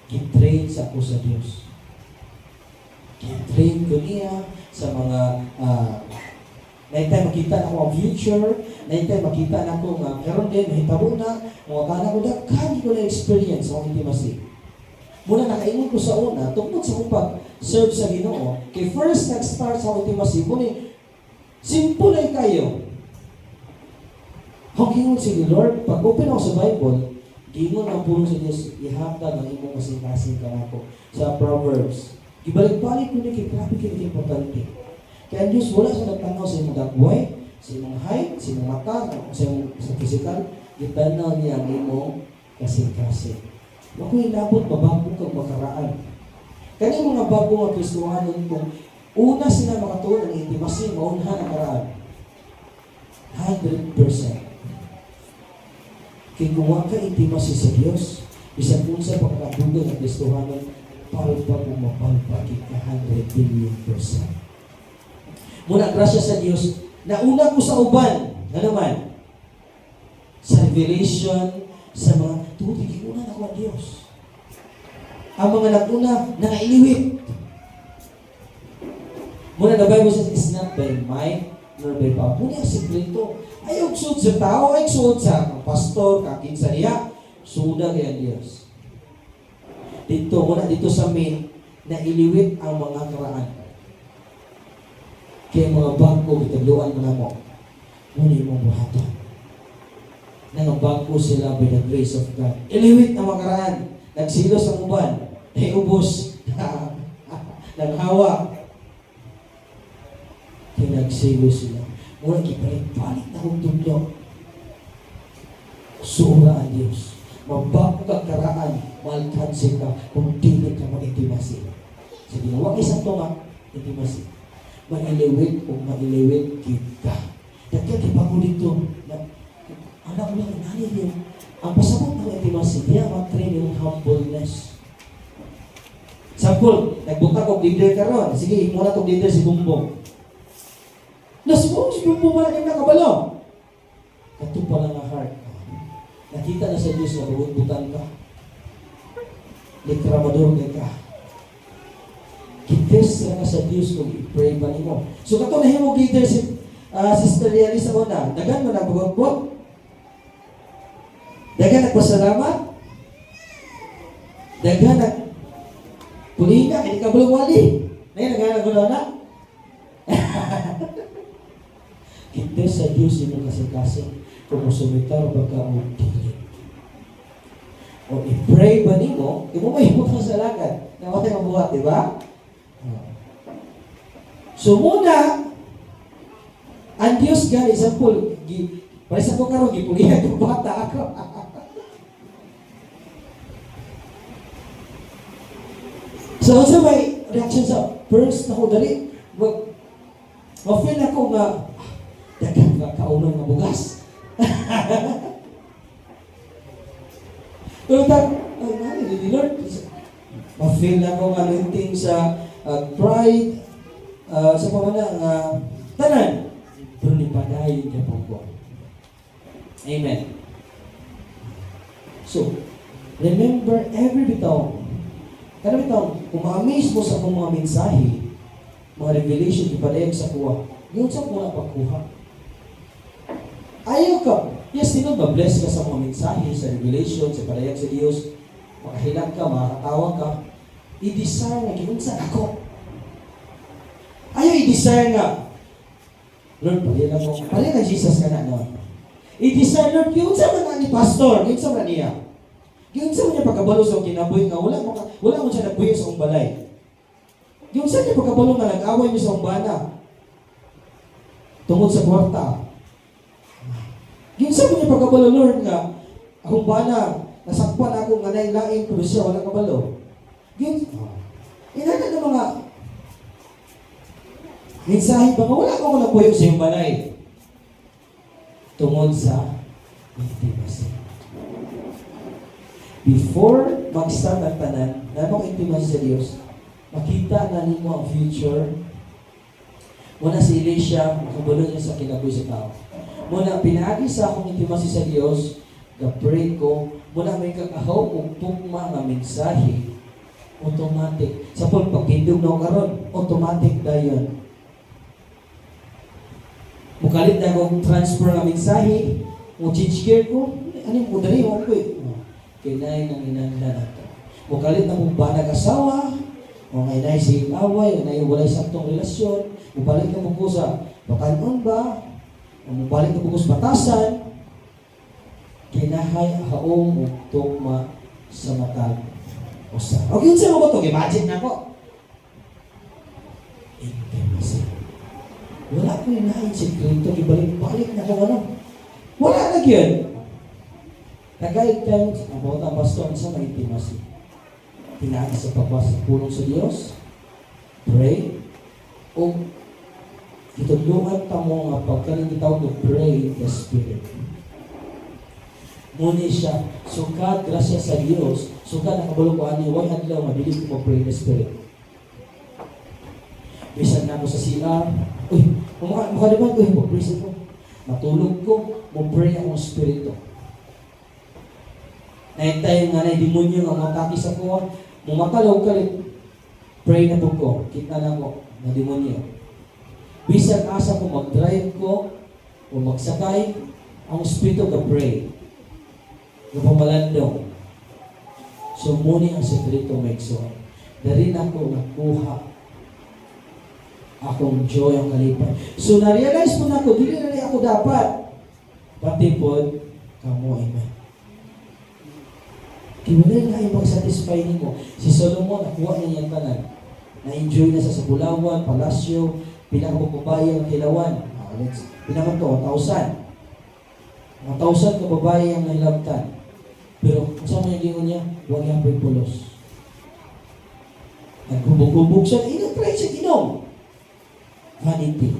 Speaker 1: gitrain sa ako sa Diyos. Gitrain ko niya sa mga, naitay makita na ako ang future, naitay makita na ako nga, karon din, mahitabo na, mga kana ko na, kani ko na experience ang intimacy. Muna nakaingon ko sa una, tungkol sa kong pag-serve sa Ginoo, kay first nag-start sa intimacy, muna simple ay kayo. Kung gingon si Lord, pag open ako sa Bible, gingon ang pulong sa Diyos, ihapda ng imong kasing-kasing ka ako sa Proverbs. Ibalik-balik ko na kay grabe kayo importante. Kaya ang Diyos wala sa nagtanaw sa imong dagway, sa imong height, sa imong mata, sa imong sa physical, gitanaw niya ang imong kasing-kasing. Ako inabot, mabago kang makaraan. Kaya mga bago mga Kristohanon kung una sila makatuon ng intimacy, maunahan ang karaan. 100%. Kaya kung wag ka intimacy sa Diyos, isang kung sa pagkakabugan ng Kristohanon, palpa kung mapalpakit ka 100 billion %. Muna, grasya sa Diyos, nauna ko sa uban, na naman, sa revelation, sa mga tutig, una na ko ang Diyos. Ang mga naguna, nangailiwit. Muna, the Bible says, it's not by might, nor by power. Muna ang sikreto. Ayaw suod sa tao, ay suod sa pastor, kakinsa niya, suda kay ang Diyos. Dito, muna dito sa main, nailiwit ang mga karaan. Kaya mga bangko, itagluan mo na mo. Muna yung mga buhaton. Nangabangko sila by the grace of God. Iliwit ang mga karaan. Nagsilos ang uban. Naiubos. Nanghawa. Kaya nagsilos sila. Muna kipalit-palit na kong tudlo. Sura ang Diyos. Mabako kang karaan. Malkansi ka kung dili ka mag-intimacy. Sige, huwag isang tunga. Intimacy. Mailiwit o mailiwit kita. Dagka di ba ko dito na anak mo lang, nani yun. Ang pasabot ng intimacy, diya matrain yung humbleness. Sampol, nagbuka kong leader ka ron. Sige, muna kong leader si Bumbong. Nasmo, si Bumbong wala kang nakabalo. Kato pa lang ang heart. Nakita na sa Diyos na bubutan ka. Likramador ka. Kites na sa Diyos kung i-pray ba mo. So kato na himog leader si Sister Liali sa una. Dagan mo na bugbog. Dagan nagpasalamat. Dagan pulinga, hindi ka bulong wali. Ngayon, nagana na. Kita sa Diyos yung kasing-kasing kung sumitar baka o dili. O i-pray ba ni mo, may himok sa lakad. Nawala yung mabuhat, di ba? So muna, ang Diyos nga, example, parisa ko karoon, gipulihan yung bata ako. So, sa may reaction sa first na ko dali, ma-feel ako nga, dagan ka kaunang nga bugas. Pero Ay, nani, di Lord. Ma-feel na akong anointing sa pride, sa pamana nga tanan. Pero ni padayon niya po ko. Amen. So, remember every bitaw. Kada bitaw, kung ma-amaze mo sa akong mga mensahe, mga revelation, ipadayon sa kuha, yun sa kuha pagkuha. Ayaw ka. Yes, sino ba-bless ka sa mga mensahe, sa revelation, sa padayon sa Diyos, makahilang ka, makakatawag ka, i-desire nga, kinunsan ako. Ayaw i-desire nga, Lord, palihan mo, palihan Jesus ka na, no? I-desire, Lord, kinunsan man ni Pastor, kinunsan man niya. Kinunsan man niya pagkabalo sa kinabuhi nga, wala mo siya nagbuhi sa kong balay. Kinunsan niya pagkabalo nga, nag-away niyo sa umbana. Tungod sa kwarta. Kinunsan mo niya pagkabalo, Lord, nga, akong bana, nasakpan ako nga lain-lain, pero siya wala kabalo. Inana ng mga mensahe ba nga, wala akong napuyo sa iyong balay. Tungod sa intimacy. Before mag-start ang tanan, na mong intimacy sa Diyos, makita na ninyo ang future. Muna si Elisha, makabalo niya sa kinabuhi sa tao. Muna, pinaagi sa akong intimacy sa Diyos, na-pray ko, muna may kakahaw kung tugma nga mensahe, automatic. Sa pag pagkindog na karon, automatic na yun. Mukalit na akong transfer ng mensahe, mo change gear ko, ano yung mudari mo ko eh. Kinay ng inanda na ito. Mukalit na mong banag asawa, o ngay na si away, o ngay walay saktong relasyon, mubalik na mong ko sa pakanon ba, o mubalik na mong ko sa batasan, kinahay haong tugma sa matag. Usa. Okay, yun sa'yo ko ito. Imagine na ko. Intimacy. Wala ko yung nainsikreto. Ibalik-balik na ko ano. Wala na yun. Nagayag tayo. Ang bawat ang pastor sa may intimacy. Tinaas sa pagbasa pulong sa Diyos. Pray. O itulungan ta mo nga pagkaling kita to pray in the Spirit. Muni siya, sukad, grasya sa Diyos, sukad nakabalo ko ani, why adlaw, mabilis ko mag-pray in the Spirit. Bisan na ako sa CR, uy, makaliman ko, mag-pray ko. Matulog ko, mag-pray akong Spirito. Naintay nga na, demonyo nga mataki sa ko, mumatalaw ka rin, pray na po ko, kita na ko, na demonyo. Bisan asa ko mag-drive ko, o magsakay, ang Spirito ka-pray. Napamalandong. So, muni ang sekreto maigsoon. Dari na ako nakuha akong joy ang kalipan. So, na-realize po na ako, dili na rin ako dapat. Pati po, kamo, amen. Kiwalay na ay mag-satisfy nimo. Si Solomon, nakuha niya yung tanan. Na-enjoy na sa Bulawan, Palasyo, pinakababayan ng Kilawan. Pinaka to, 1,000. 1,000 kababae ang nilabtan. Pero kung saan may gingon niya, huwag niyang pulos. Naghubog-hubog siya, try siya ginom. Vanity.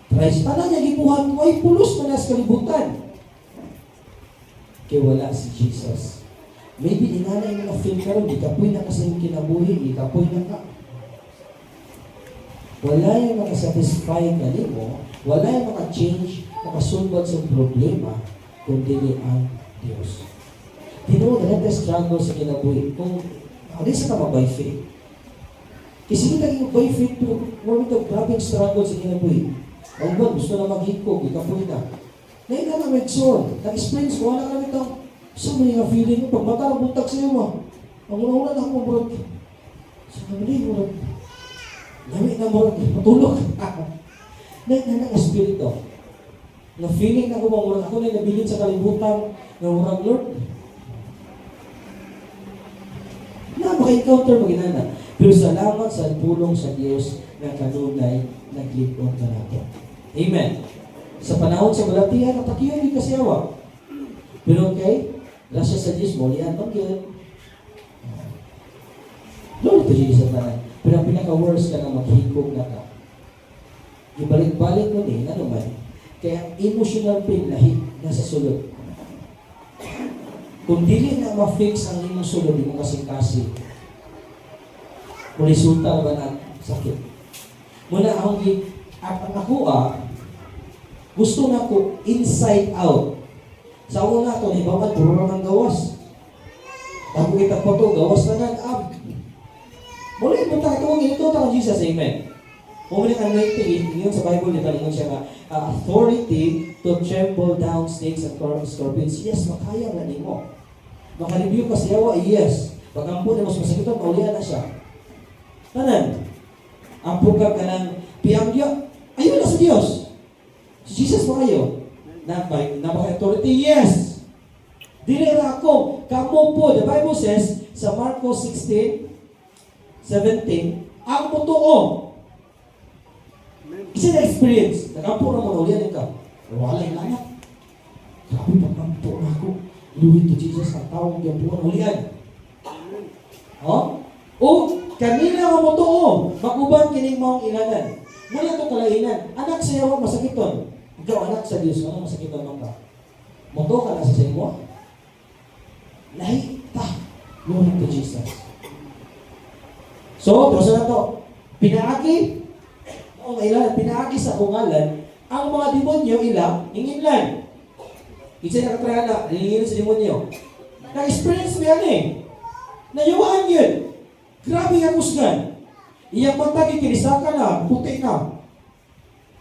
Speaker 1: Try siya, tanan niya gibuhat ko, ay pulos man sa kalibutan. Kaya wala si Jesus. Maybe inanay mo na feel ka rin, ikapoy na kasi yung kinabuhi, ikapoy na ka. Wala yung makasatisfy ka mo, wala yung maka-change, makasulbad sa problema, kundi ang Diyos. Tinuod na natin struggle sa kinabuhi. Kung hindi sa ka by faith. Kasi kita yung by faith, pero wala ito grabing struggle sa kinabuhi. Ang iba, gusto na maghikog, ikapoy na. Ngayon na may son, nag-experience ko, wala kami ito. So, may nga feeling ko, pag mata na buntag sa iyo mo, ang una-una na ako, bro. So, kami bro. Lami na, bro. Matulog. Ngayon na ang espiritu. Na feeling na kumamurang ako na nabilin sa kalibutan ng murang Lord. Na maka-encounter mo ginana. Pero salamat sa pulong sa Diyos na kanunay naglipon ka nato. Amen. Sa panahon sa balatihan, natakiyan din kasi awa. Pero okay, grasya sa Diyos, mulian mag yun. Lord, ito siya sa tanan. Pero ang pinaka-worst ka na maghikog na ka. Ibalik-balik mo din, ano man. Kaya emotional pain lahi nasa sulod. Kung dili na ma-fix ang imong sulod, di mo kasing-kasi. Kung resulta ba na sakit. Muna akong at ang ako gusto na ko inside out. Sa una to, hibawan, puro naman gawas. Bago kita po to, gawas na nag-ab. Mula yung punta ito, ito ta Jesus, amen. Muna ang anointing, yun sa Bible, nito siya nga, authority to trample down snakes and scorpions. Yes, makaya na ni mo. Makareview ka siyawa, yes. Pag ang po na mas masakitan, paulihan na siya. Tanan, ang pugag ka ng piyangya, ayun na sa Diyos. Si Jesus mo kayo. Na authority, yes. Dili na ako. Kamo po, the Bible says, sa Marcos 16:17, ang totoo. Kasi na-experience. Nakampo na mo, ulihan ka. Wala yung lanak. Grabe, pagkampo na ako. Glory to Jesus, ang tawag yung buwan, ulihan. O, kanina ang totoo. Mag-uban kining maong ilanan. Muna ito kalainan. Anak sa yawa, masakiton. Ikaw, anak sa Diyos, ano masakiton mo ka? Moto ka na sa mo. Lahi ta. Glory to Jesus. So, terus na to. Pinaagi. O ilan, pinaagi sa kungalan, ang mga demonyo ilang, inginlan. Isa nakatraya na, nilingin sa demonyo. Na-experience mo yan eh. Nayawaan yun. Grabe ang kusgan. Iyang matagi, kinisaka na, puti na.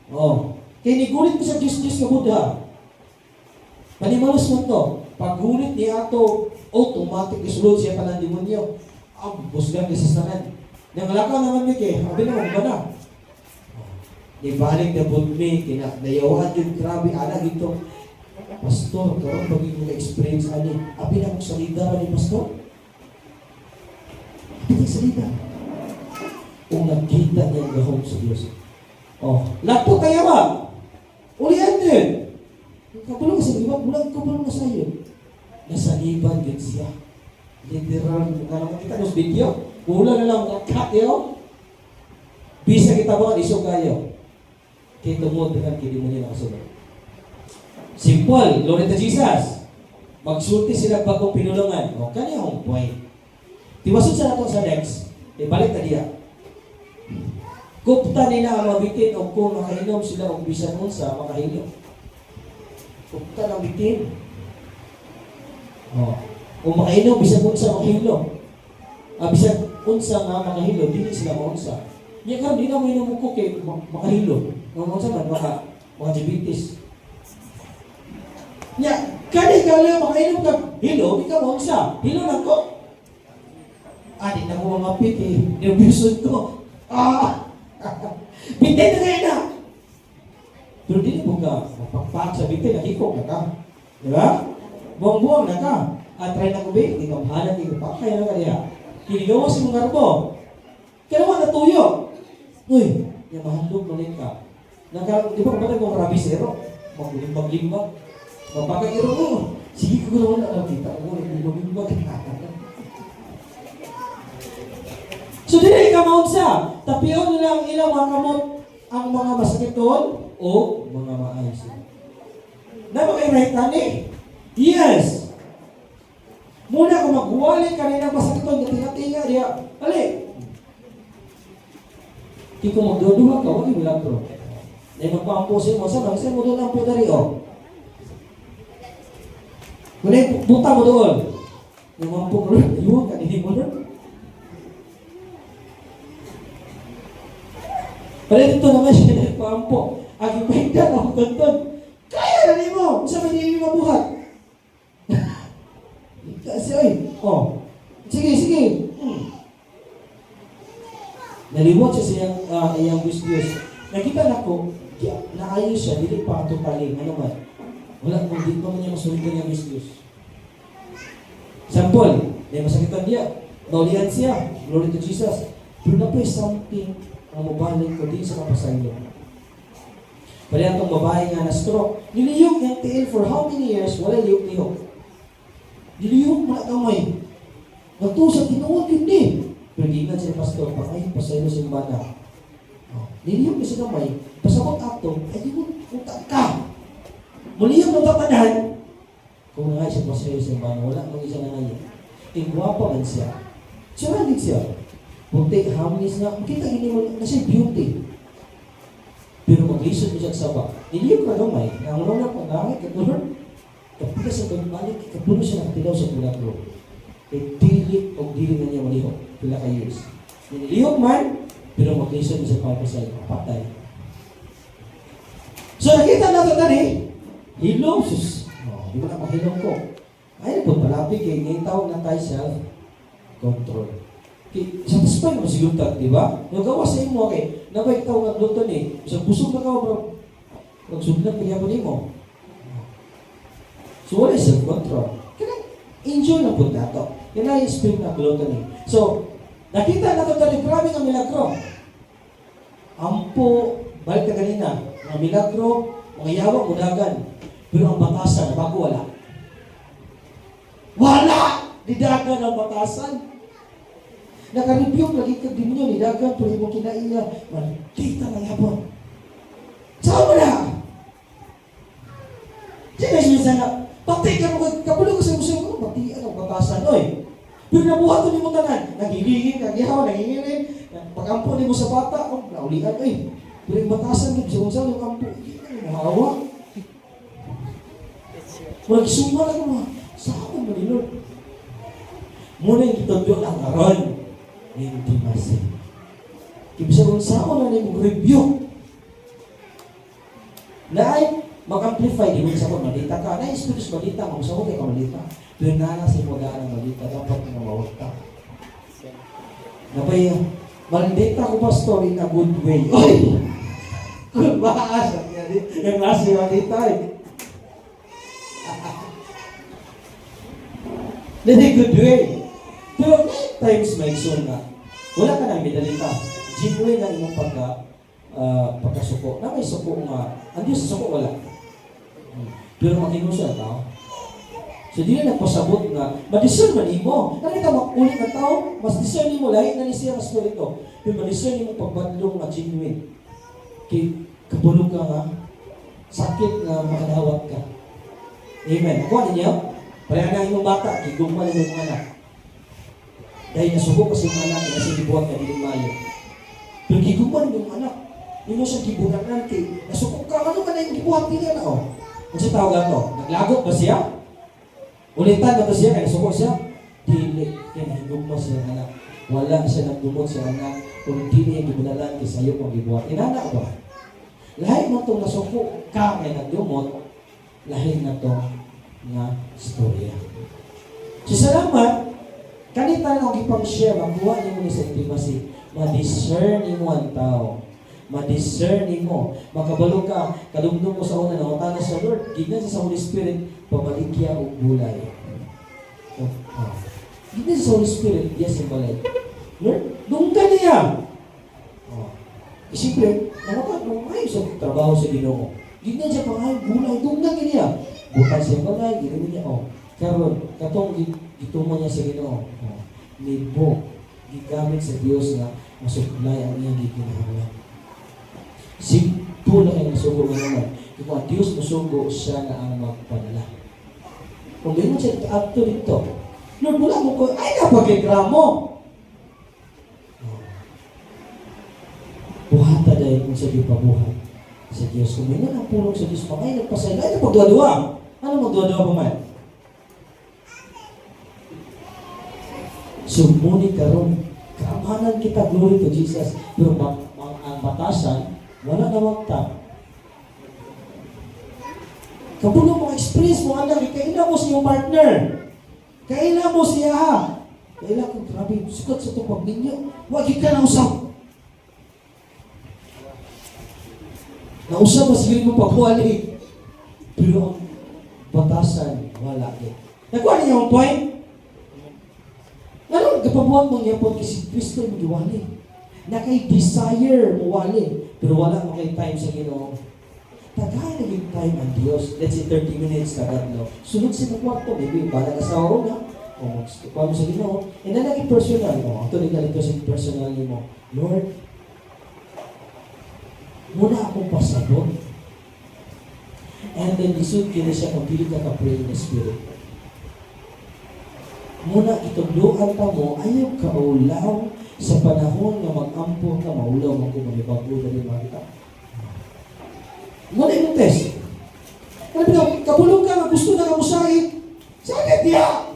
Speaker 1: Oh. Kaya nigulit ko sa Diyos na Buddha. Panimalos mo to. Paggulit ni ato, automatic isulod siya pa ng demonyo. Ang busgan ni sasanan. Nangalakaw naman niya kaya, sabi naman ba na? Ibalik na budmi, kinakdayawan yun, grabe, anak ito. Pastor, karoon pagiging mga experience ani. Abi na kong salida ni Pastor. Abi na salida. Kung nakita niya ang gahong sa Diyos. Oh, lato kaya ba? Ulihan din. Kapulong kasi, iba, bulang kapulong na sa'yo. Nasaliban din siya. Literal, kung kita nos video, pula na lang kakat yun. Bisa kita ba isog kayo? Kaya tumod dengan kini mo niya nakasunod. Simple, glory to Jesus. Magsulti sila bagong pinulungan. O, kanya ang point. Tiwasod sa nato sa next, ibalik na diya. Kupta nila ang mabitin o kung makainom sila o bisan unsa makahilom. Kupta ng bitin. O, kung makainom bisan unsa makahilom. Bisan unsa nga makahilom, dili sila maunsa. Nya karon di na mo inom ko kay makahilom. Ngomong sa man mga diabetes. Nya kani gali makainom ka hilo, di ka maunsa. Hilo lang ko. Di na mo mapit eh. Nervouson ko. Bitin na kayo na. Pero di mo ka mapakpak sa bitin, nakikok na ka. Di ba? Buang-buang na ka. Try na ko ba? Di ka mahalat, di ka pakay na ka niya. Kinigawa sa mga garbo. Kaya naman natuyo. Uy, yung mahandog na rin ka. Di ba kapatid mo rabisero? Maglimbag-limbag. Mapakagiro mo. Sige ko naman na kita ko. Maglimbag-limbag. So, dili ka maunsa. Tapion nila ang ilang mga kamot ang mga masakit doon o mga maayos. Na ba kayo right tani? Yes. Muna kung maghuwali ka rin ang masakit doon, tinga-tinga diya. Ali. Di ko magduduha ka, wag yung milagro. Dahil magpampusin mo, saan mo doon ang puta rin, o. Kung buta mo doon, yung mampong rin, ayun, kaninin mo doon. Pala dito naman siya nagpampo. Ang ipagdan ako ganton. Kaya na rin mo, sa manili mabuhat. Kasi, oy, o. Sige. Nalimot siya sa iyang Diyos. Nakita na ko, naayos siya, dili pa totaling, ano man. Wala kung di pa man niya masunod niya Diyos. Sample, may masakitan niya, naulihan siya, glory to Jesus. Pero na po something ang mabalik ko din sa kapasaylo. Pwede itong babae nga na stroke, niliyok niyang tiil for how many years, wala liyok-liyok. Niliyok mga kamay. Nagtusag, tinuod yun din. Pero di nga siya pastor, pakay, pasaylo siya bana. Niliyok niya siya kamay, pasabot ato, ay di mo, punta ka. Muliyok ng tatanan, kung nga siya sa pasahero sa imbahan, wala mang isa na ngayon. Tingwapa man siya. Surrounded siya. Puti, hamis na, makita gini mo na siya beauty. Pero mag-lisod mo siya sa saba. Niliyok na gamay, na ang mga pangangay, katulad, kapila sa pagbalik, kapulo siya nagtilaw sa tulad ko. E dili o dili na niya malihok, pila ka years. Niliyok man, pero mag-lisod mo sa pagpasay, patay. So nakita natin tani, hilong sus. Oh, di ba na mahilong ko? Ay, po palapit kay ngayon tawag na tayo self-control. Satisfy mo si Lutat, di ba? Yung gawa sa imo, okay, nabay tawag nga Lutat eh. Isang busog na ka, bro. Magsuglan kaya po mo. So, wala self-control. Kaya, enjoy na po nato. Yan na yung spirit na Lutat eh. So, nakita na ito tani, grabe nga milagro. Ampo, balik ka kanina, mga milagro, mga yawa, mudagan. Pero ang batasan, bago wala. Wala! Didagan ang batasan. Naka-review lagi ka din nyo, nidagan, tuloy mo kinaiya. Maldita na yapon. Saan mo na? Diyan na siya na, patay ka mo, kapulo ko sa museo mo, patian ang batasan, oy. Pero nabuhat ni mo tanan, naghiligin, nagyaw, nangingirin, pag-ampo ni mo sa bata, oh, naulihan, oy. Pero yung batasan, bisa-bisa yung ampo, hindi na mahawa. Magsuma na mo, saan mo ni Lord? Muna yung kitodyo ang aron, hindi masin. Kibisa kung saan mo na yung review. Na ay, mag-amplify, di mo sa kong malita ka. Na espiritus malita, mag-usawag kayo malita. Pero nana sa mga ng malita, dapat na mawagta. Napay, malita ko pastor in a good way. Oy! Kung maasa, yung nasa yung malita eh. Then a good way. Pero times may soon na, wala ka nang medalita. Genuine na imong pagkasuko. Na may suko nga, ang Diyos sa suko wala. Pero makinuso na tao. So di na nagpasabot nga, ma-discern man imo. Nakita makulit na tao, mas discern mo lahi na ni siya mas spirito. Pero ma-discern mo pagbadlong na genuine. Kay kabulog ka nga, sakit nga makadawat ka. Amen. Nakuha ninyo? Pareha na imong bata, gigugman ng mga anak. Dahil nasubo kasi yung anak, kasi gibuhat ka din mayo. Pero gigugman yung anak. Hindi mo siya gibuhat natin. Nasubo ka, ano ka na yung gibuhat nila na, oh? Ano siya tawag ito? Naglagot ba siya? Ulitan ba siya? Kaya nasubo siya? Dili. Kaya gigugman siya ng anak. Wala siya nagdumot siya anak. Kung dili yung gibunalan, kasi sa'yo kung gibuhat. Inana ba? Lahit mo itong nasubo ka, kaya nagdumot. Lahit na ito nga storya. So, salamat. Kanita na akong ipang-share, makuha niyo mo sa intimacy. Ma-discern mo ang tao. Ma-discern mo. Makabalog ka, kadumdum mo sa una na utana sa Lord. Gignan sa Holy Spirit, pabaligya o gulay. Gignan sa Holy Spirit, yes, yung balay. Lord, dunggan niya. Siyempre, ay, sa trabaho sa Ginoo. Gignan siya pang ay, gulay, dunggan niya. Bukan siya balay, ginoon niya, karon katong gitumo niya sa Ginoo. Nibo, gigamit sa Dios nga masuklay ang iyang gikinahanglan. Simple lang ang sugo nga naman. Kung ang Dios musugo, siya na ang magpadala. Kung gano'n siya ato dito, Lord, wala mo ko, ay napag-reklamo. Buhata dahil kung sa pabuhat sa Diyos. Kung gano'n ang pulong sa Diyos, ay nagpasay, ay napagdua-dua. Ano magdua-dua pa man? Sumuni karon, kaamanan kita, glory to Jesus. Pero ang batasan, wala na wagta. Kapulong mga experience mo, anak, kaila mo sa iyong partner. Kaila mo siya. Kaila ko, grabe, sukat sa itong pagninyo. Wag ka na usap. Nausap mas yun mo pagwali. Pero ang batasan, wala din. Nakuha niya ang point? Ano, kapabuhan mo niya po kasi Kristo yung giwali. Nakay-desire mo wali. Pero wala mo kay time sa Ginoo. Tagay na yung time ang Diyos. Let's say 30 minutes kagad, no? Sunod sa kwarto, maybe bala ka sa oras na. O, magstupa mo sa Ginoo. E na naging personal mo. Ito rin kasi personal mo. Lord, muna akong pasabot. And then, lisod kina siya kung pili ka ka-pray in the Spirit. Muna itudluan ka mo, ayaw ka ulaw sa panahon na mag-ampo ka, maulaw mo kung manibago na rin makita. Muna yung test. Kapulong ka, gusto na ka mo sakit. Sakit niya!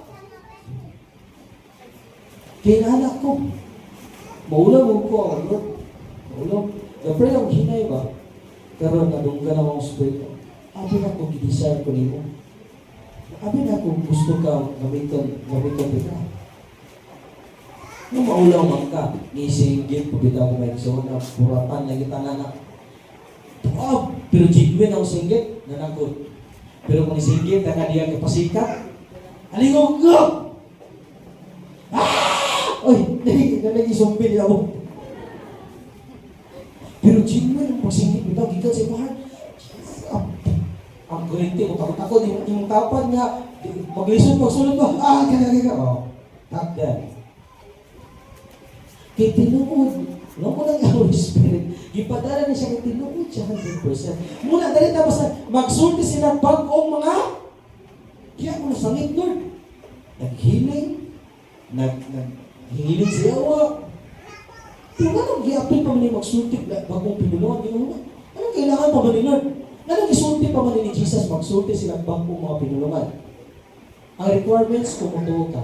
Speaker 1: Kinanak ko. Maulaw mo ko ang Lord. Maulaw. Gapre ang hinay ba? Karon nadung ka na mong spirito. Abi na kung gidesire ko nimo. Abi na kung gusto ka gamiton ka. Nung maulaw man ka, nisinggit, pagkita mo may gusto na puratan na kita na. Pero jigwin ang singgit, nanagod. Pero kung singgit, na diya kapasikat, alingog ko! Oy, nag-isumpi niya ako. Pero genuine ang pagsingit mo daw, gikan sa mahal. Ang kurente mo, takot-takot, yung tapan nga, mag-listen, magsulod ba? Kaya. Tap that. Kaya tinuod, no mo lang Holy Spirit, ipadala niya siya, kaya tinuod siya 100%. Muna, dali na basta, magsulti sila bagong mga, kaya mo nasangit, Lord. Naghiling, naghiling siya, pero anong giapin pa man yung magsulti bagong pinulungan? Anong kailangan pa man ni Lord? Anong isulti pa man ni Jesus magsulti silang bagong mga pinulungan? Ang requirements, kumutuo ka.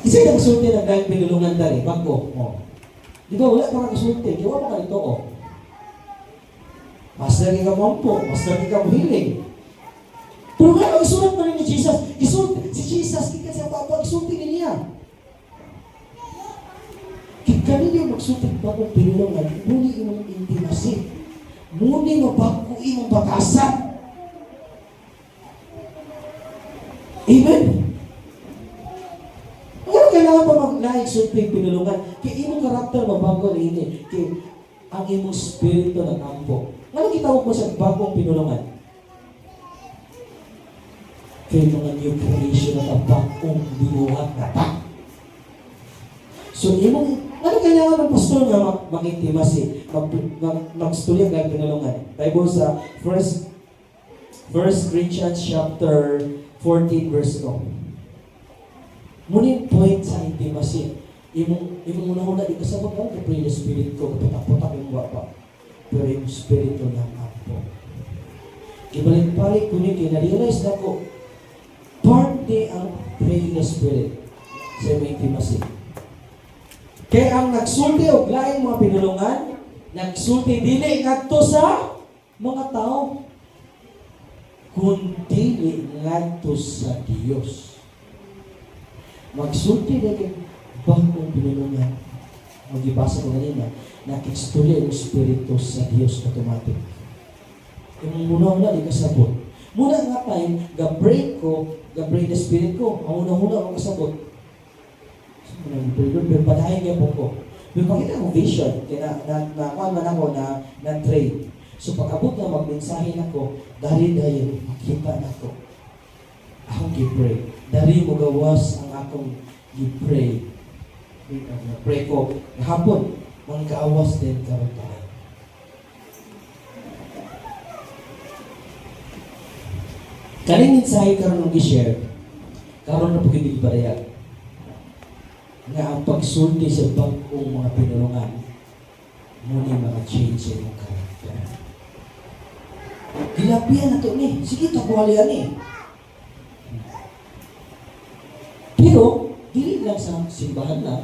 Speaker 1: Kasi nagsulti ng dahil pinulungan dali, bago. Di ba, wala pa nagsulti. Kaya wala pa ito, Mas lagi ka mampo, mas lagi ka mahiling. Pero nga, isulat pa rin ni Jesus. Si Jesus, kaya siya papa, isulti niya. Kani niyo magsulti bagong pinulungan, muli imong intimacy. Muli mabago imong batasan. Amen? Ano kailangan pa maglaing sulti pinulungan? Kaya imong karakter mabago na ini. Kaya ang imong spirito nag-ampo. Ano kitawag mo sa bagong pinulungan? Kaya mga new creation at ang bagong binuhat na ta. So imong ano kailangan ng pastor nga mag-intimacy, mag-storya ng pinulungan? Bible sa 1 Corinthians chapter 14 verse 2. Munin point sa intimacy. Imong una-una di kasabot ang kapre the spirit ko, kapatak-patak yung bapa. Pero yung spirito ng ampo. Ibalik-balik ko niyo, kina-realize na ko, part di ang pray the spirit sa imong intimacy. Kaya ang nagsulti o laing mga pinulungan, nagsulti dili ngadto sa mga tao, kundi ngadto sa Dios. Magsulti dili bagong pinulungan. Magibasa ko kanina, nakistorya yung Espiritu sa Dios automatic. Yung muna-una di kasabot. Muna nga tayo, ga-break the Spirit ko. Ang una-una ako kasabot. Pero padahin niya po ko. Pero pakita ko vision, kaya nakuha man ako na trade. So pag-abot na magmensahe ako, dahil makita na ko. Akong gipray. Dahil mo gawas ang akong gipray. Pray ko. Hapon, mga kaawas din karon tayo. Kaning mensahe karon ng i-share, karon na po hindi ipadayag. Nga ang pagsulti sa bagong mga pinulungan, muna mga change sa iyong karakter. Gilapian na ito ni. Sige, tapuhalian ni. Pero, dili lang sa simbahan na,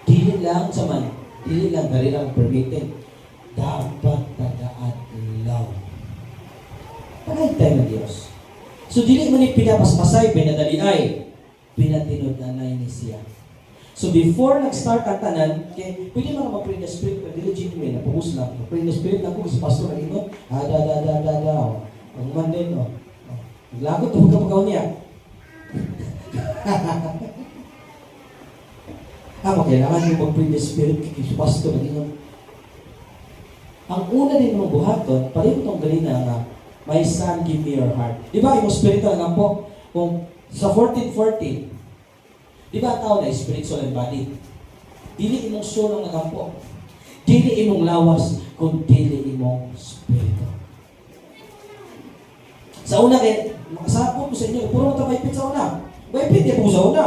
Speaker 1: dili lang sa man, dili lang dali lang permitted. Dapat tagaan law. Panay tayo ng Diyos. So, dili man pinapaspasay, pinadaliay. Pinatinod-anay ni siya. So before nag-start ang tanan, kaya pwede mga mag-pray the spirit, pero legitimate, napapus lang. Mag-pray the spirit na ako, si pastor na ito, ang man din, naglagot, huwag ka magaw niya. Kailangan yung mag-pray the spirit, si pastor na ito. Ang una din ng buhaton, pareho itong galina nga, my son, give me your heart. Di ba, yung spiritual nga po, kung sa 14:14, di ba ang tao na spiritual and body? Dili imong soul ang nagampo. Dili imong lawas, kung dili imong spirito. Sa una kay, sa ko sa inyo, puro mo maipit sa una. Maipit, di po sa una.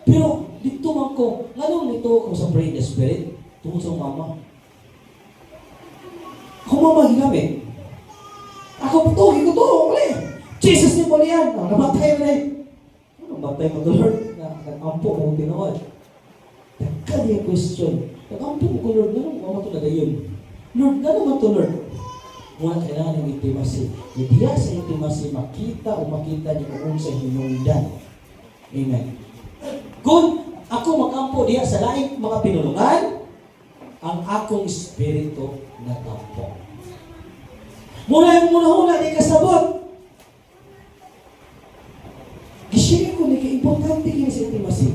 Speaker 1: Pero, dito man ko, nganong nito ko sa pray in the spirit, tungkol sa mama. Ako mama ginamit. Ako po to, ulit. Jesus ni mo yan. Namatay mo na eh. Namatay mo to, Lord. Nag-ampo mo tinood. Nagka niya question. Nag-ampo mo ko, Lord. Ganun mama to na gayon. Lord, gano'n man to, Lord? Muna kailangan ng intimacy. Hindi sa intimacy, makita o makita niyo kung sa hinungdan. Amen. Kung ako mag-ampo diya sa laing mga pinulungan, ang akong espiritu natampo. Muna yung muna-huna, di kasabot. Gishare ko, ni importante kaya sa intimacy.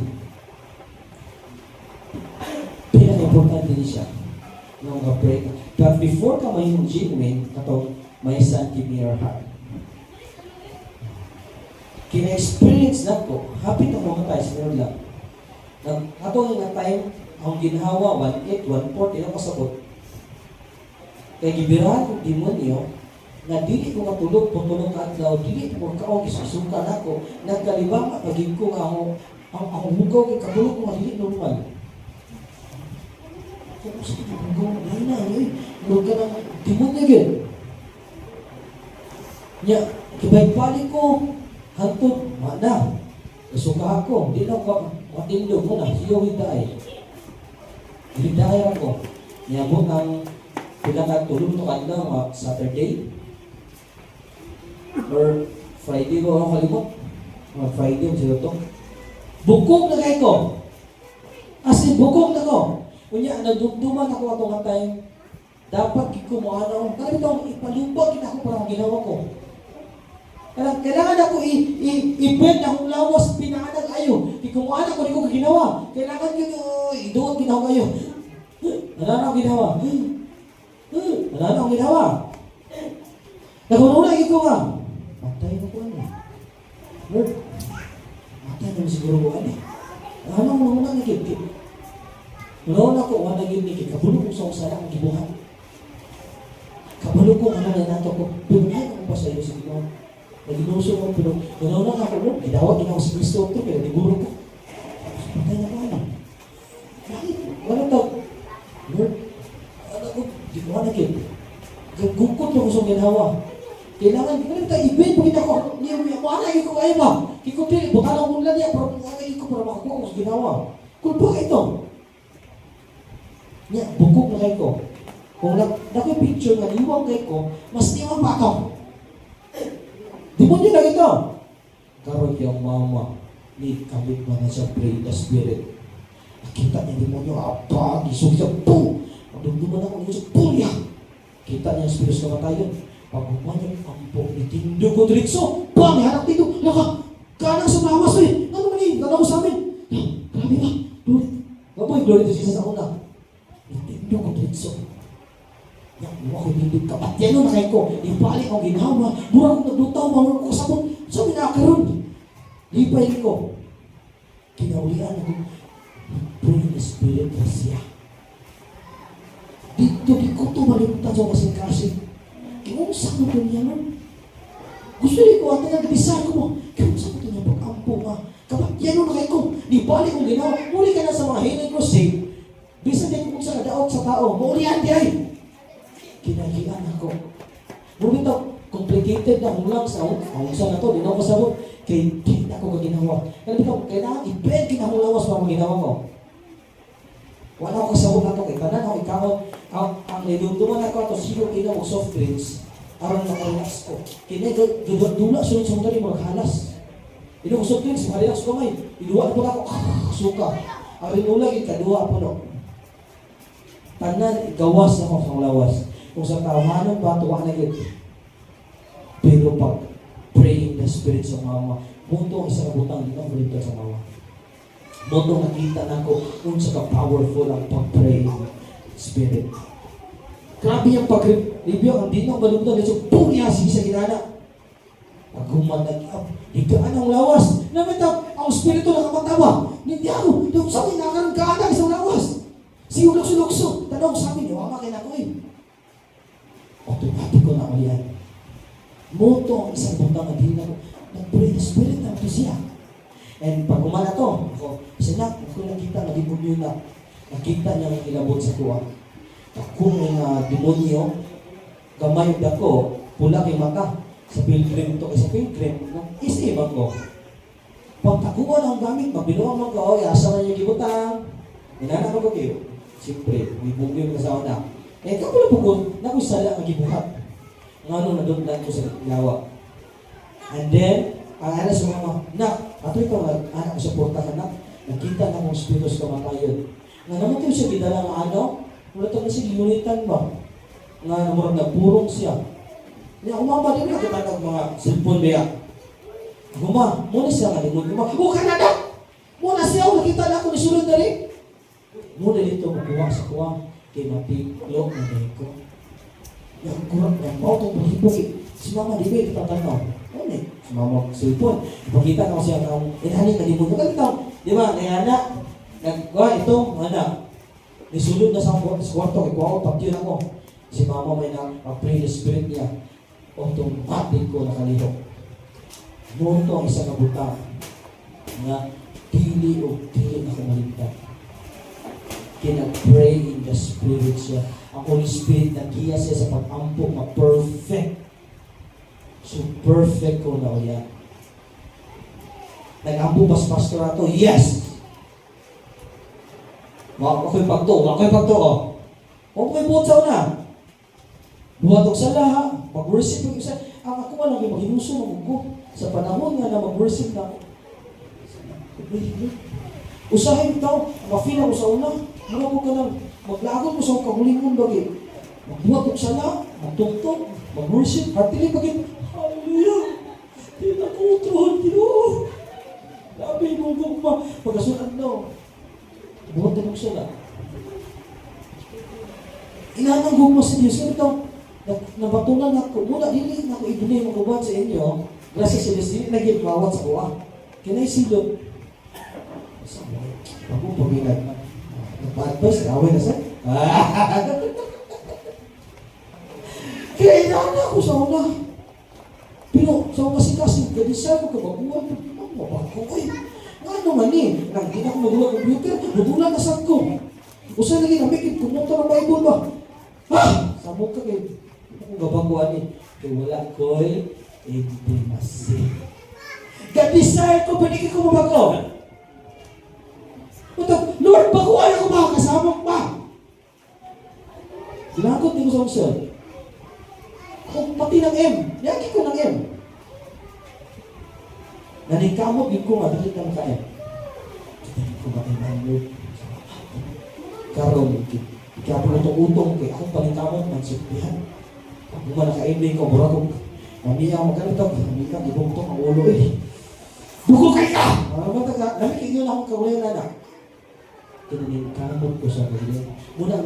Speaker 1: Pinaka-importante din siya. Nung ka-pray. But before ka may yung genuine, katong my son, give me your heart. Kina-experience na ko, hapit ang mga tayo sa Lord lang. Atong nga time, ang ginhawa, 1.8, 1.4, tinakasabot. Kaya gibirahan kong demonyo, na dili ko matulog, putulog ka adlaw, dili ko kaong isusukan ako, nagkalibang paging ko ang hugaw, kabulog ko nga dili normal. Kung sa hugaw, ay na, huwag ka ng demonyo yun. Nya, kibay-balik ko, hantod, mana, nasuka ako, di lang ko, matindog mo na, siyo hiday. Hiday ako. Nya mo ang pinakatulog no kanila, Saturday, or Friday ko ako kalimot. Friday mo sila ito. Bukog na kayo ko. As in, bukog na ko. Kunya, nagdugduman ako atong time. Dapat kikumuha na ako. Ipalubag kita ako para ginawa ko. Kailangan ako i-bend akong lawas, pinakanag ayo. Kikumuha na ako, di ko ginawa. Kailangan ko iduot ginawa kayo. Ano ang ginawa? Ano ang ginawa? Nakununa ko nga. Matay na ko ano. Lord, matay na siguro ko ano. Ano ang nanguna ni Kit? Nanguna ko, wala yun ni Kit. Kabulog ko sa usala ang gibuhan. Kabulog ko, ano na nato ko. Pinay ko pa sa iyo sa Ginoon. Naginuso ko, pero nanguna ako, Lord, gidawag ginawa si Kristo ito, pero nagulog ko. Matay na ko ano. Bakit? Wala tao. Lord, ano ko, di ko na Kit. Gugkot mo ko sa ginawa. Kailangan, tayo i-bend mo kita ko. Niya, wala ko kayo ba? Kikupili, baka lang mula niya, pero wala ko para makakuha ko sa ginawa. Kung ba ito? Niya, bukog na kayo ko. Kung nakoy picture nga, liwang kayo ko, mas liwang pa ito. Di mo nyo na ito. Karoy yung mama, ni kamit mo na siya pray the spirit. Nakita niya, di mo nyo, apa, gisog siya, boom! Pagdugduman ako, gisog, boom, yan! Kita niya, spirit sa matayon. Pagkumanyan ang po, itindo ko diritso. Bang, hanap dito. Laka, kanang sa lawas eh. Ano man eh, ganaw sa amin. Grabe ba? Glory. Glory to Jesus ako na. Itindo ko diritso. Yan, mo ako hindi ka. At yan o nakay ko. Ipalik ang ginawa. Mura kong naglutaw, mawag ko sabon. Sabi na karoon. Lipay ko. Kinaulian ako. Pray in the spirit na siya. Dito di ko ito malimtan sa kasing-kasing. Kung saan mo ito niya, Lord? Gusto rin ko, at nag-design ko mo, kung saan mo ito niya pag-ampo nga? Kapag yan o nakay ko, di balik kong ginawa, muli ka na sa mga hiling ko, say, bisa din kung sa kadaot sa tao, maulihan di ay. Kinagian ako. Muli ito, complicated na lang sa ang saan na ito, di na ako sabot, kaya di na ako kaginawa. Kaya ito, kailangan i-bend kinahulawas para maginawa ko. Wala ako kasabot na ito, kaya tanan ako ikaw, ang nilunduman ako ito, sino kina mo soft drinks, aron makarelax ko. Kina, dula, sunod-sunod na rin maghalas. Ino ko soft drinks, makarelax ko may. Iluwa po na ako, suka. Ang rinulag, ikaduwa po no. Tanan, gawas ako sa lawas. Kung sa tawanan ba, tuwa na yun. Pero pag praying the spirit sa mama, mundo ang isang kabutang, di na ulit sa mama. Mundo nakita na ko kung sa ka-powerful ang pag-pray spirit. Grabe yung pag-review, ang dinong balugtong nito, punya sige sa ginana. Pag humanag-up, higaan ang lawas. Namita, ang spirito nakamatawa. Hindi ako, yung sa akin, nakarangkaan isang lawas. Siyo lukso-lukso, tanong sa amin, yung ama kinako eh. Automatic ko na ulian. Moto ang isang butang na din ako. nag-pray the spirit na ito siya. And pag umana to, ako, sinak, ako nakita, nagibunyo na. Nakita niya ang ilabot sa kuwa. Ako ng demonyo, gamay yung dako, pula kay mata. Sa pilgrim to, sa pilgrim, isiban ko. Pag takuha ng gamit, mabiluang mo ko, asa na niya gibutang. Inana mo ko kayo. Siyempre, may bumiyong ka sa una. Eh, kapula po ko, nakusala ang gibuhat. Ngano na doon lang ko sa gawa. And then, ang anas sa mga, ato ito, anak ko sa portahan na, nakita na mong spiritus kamatayon. Nga naman tayo siya, gidala ng ano, wala ito kasi ginulitan ba? Nga naman nagpurong siya. Nga umama din na kita ng mga cellphone ba. Guma, muna siya nga, guma, ka na na! Muna siya, nakita na ako, nisulod na rin. Muna dito, makuha sa kuha, kay mapiklo na rin ko. Yang kurang, yang mau itong mahibok, si mama di ba ito tatanaw? Ano eh? Si mama cellphone. Ipakita na ko siya ng inhaling na di mo nagalitaw. Di ba? Nayana. Nagkuha ito, anak. Nisulod na sa kwarto, kaya kuha ko, pag-yun ako. Si mama may na-pray the spirit niya. Automatic ko nakalihok. Noon to ang isang kabutang na pili o pili ako maligtad. Kina-pray in the spirit siya. Ang Holy Spirit naghiya siya sa pag-ampo, ma-perfect. So perfect ko na ulit. Nag-ampo pas pastor ato, yes! Ako'y pagto, oh. Ako'y butsaw na. Buhatog sa laha, mag-worship yung isa. Ang ako lang yung maghinuso ng ugo. Sa panahon nga na mag-worship na ako. Usahin daw, ma-feel ako sa una. Mula mo ka lang, maglagot mo sa kagulingon bagay. Magbuhatog sa laha, magtugtog, mag-worship, heartily bagay. Hallelujah! Tinakutuhan, Ginoo! Labi mo gugma, pagkasunan daw. Buhatog sa laha. Inanang gugma sa Diyos. Kaya ito, nabatunan ako. Mula dili na ako ibunay magkubat sa inyo. Gracias sa Diyos, dili naging bawat sa kuha. Kinay silog. Ako pag-inag. Napa-advise, away na sa. Kaya inana ako sa una. Pero sa una kasi gadisay ko kabaguan. Mabako ko eh. Nga naman eh. Nang di na ako magulang computer, magulang na sa ko. Usa lagi namikit, kumunta ng Bible ba? Ha! Samok ka kayo. Kung gabaguan eh. Kaya wala ko'y intimacy. Gadisay ko, panigin ko mabago. Lord, baguan ako ba? Kasama pa. Sinagot din ko sa unsod. Kung pati ng M, yaki ko ng M. Nanikamot din ko nga, dili ka maka-M. Dili ko maka-M. Karon, kaya po utong-utong kay akong panikamot ng sukbihan. Pag mo naka-M ko, mura kong mamiya magkalitag, mamiya ibungtong ang ulo eh. Dugo kay ka! Namikig yun akong kawin na na. Kinanikamot ko sa kanya. Muna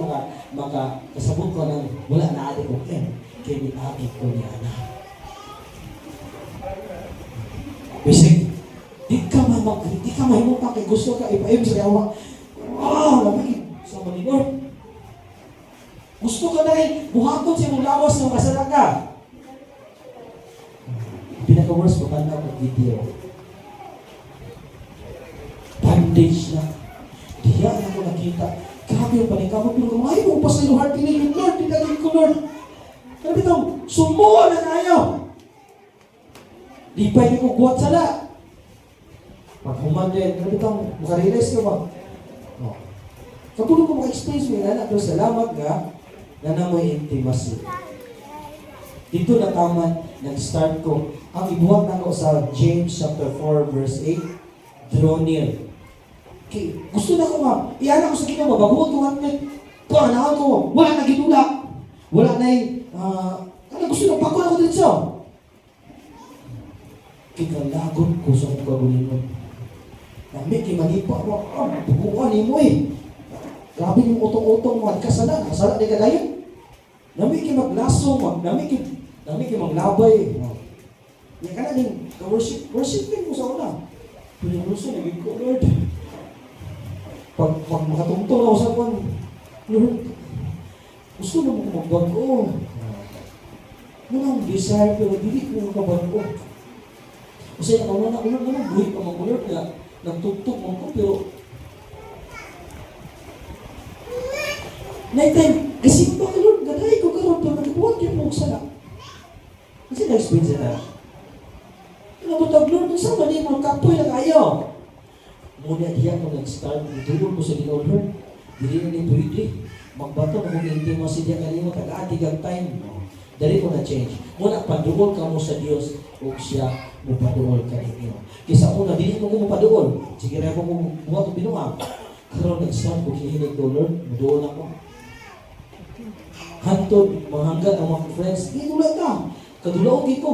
Speaker 1: kasabot ko ng wala na adik ko M. Kaya ni-adik ko ni Ana. Bisig, di ka mahimong pa kay gusto ka ipa-M sa yawa. Lamig sa maninor. Gusto ka na rin buhaton siya mong lawas ng kasala ka. Pinaka-worst ko banda ng video. Bandage na. Diyan ako nakita. Grabe yung panikama. Pero kung ayaw mo pa sa iyong heart, tinigil, Lord, tinagin ko, Lord. Sabi ito, sumuha na tayo. Di pa hindi ko buhat sala. Pag humandin, sabi ito, makarealize ka ba? No. Kapulong ko maka-experience mo yan, pero salamat nga, na namoy intimacy. Dito na taman, nag-start ko. Ang ibuhat na ko sa James chapter 4, verse 8, draw near. Okay. Gusto na ko nga, iyan ako sa Ginoo, mabaguhot ko atlet. Panahan ko, wala na ginula. Wala na gusto na, pako na ko dito. Kikalagot ko sa kong kagulingon. Nami, kimanipa mo, bukuan ni mo eh. Grabe yung utong-utong mo, kasala di ka dayon. Nami, kimaglaso, nami, kimaglabay. Yan ka na din, worshipin mo sa una. Pero yung gusto, naging ko, Lord. Pag makatungtong ako sa kwan, Lord, gusto na mo magbago. Muna ang desire, pero dili ko magbago. Kasi nakawala ko Lord, naman, buhay pa mga Lord nga, nagtugtog mo ko, pero night time, kasi ba ka Lord, gaday ko karoon, pero nagbuhat kayo mo sa lang. Kasi na-experience na. Nabutag Lord, kung saan ba niya mga kapoy na kayo? Muna diya ko nag-start, itulog ko sa Ginoo Lord, hindi na niya pwede. Magbato na kung hindi mo siya kanino, taga-atig ang time. Dari ko na-change. Muna, paduol ka mo sa Diyos, o siya mo paduol ka ninyo. Kisa una, dili mo mo paduol. Sige rin ako kung buhat o binuang. Karoon nag-start ko kihinig ko, Lord, maduol ako. Hantod, manghanggat ang mga friends, di tulad ka. Kadulaog ko.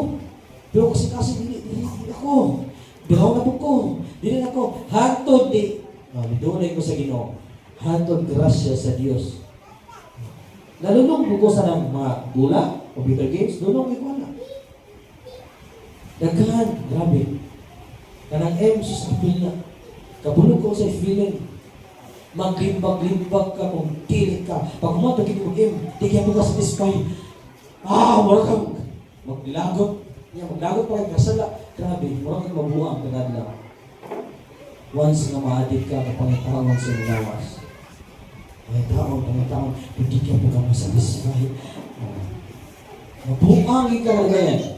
Speaker 1: Pero kasi dili ako. Biraw na po ko. Dili ako. Hantod di. Bidunay ko sa Ginoo. Hantod grasya sa Diyos. Nalulong ko sa mga gula, computer games, lulong ko na. Daghan, grabe. Kanang sus apil na. Kabulog ko sa feeling. Maglimbag-limbag ka kung kilit ka. Pag kumato kito kong di kaya mo ka satisfy. Wala kang maglagot. Maglagot pa kayo kasala. Grabe, wala kang mabuang kanadla. Once na maadik ka, kapangitawan sa lawas. Pangitaon, hindi ka po ka masatisfy. Mabuang ka na ganyan.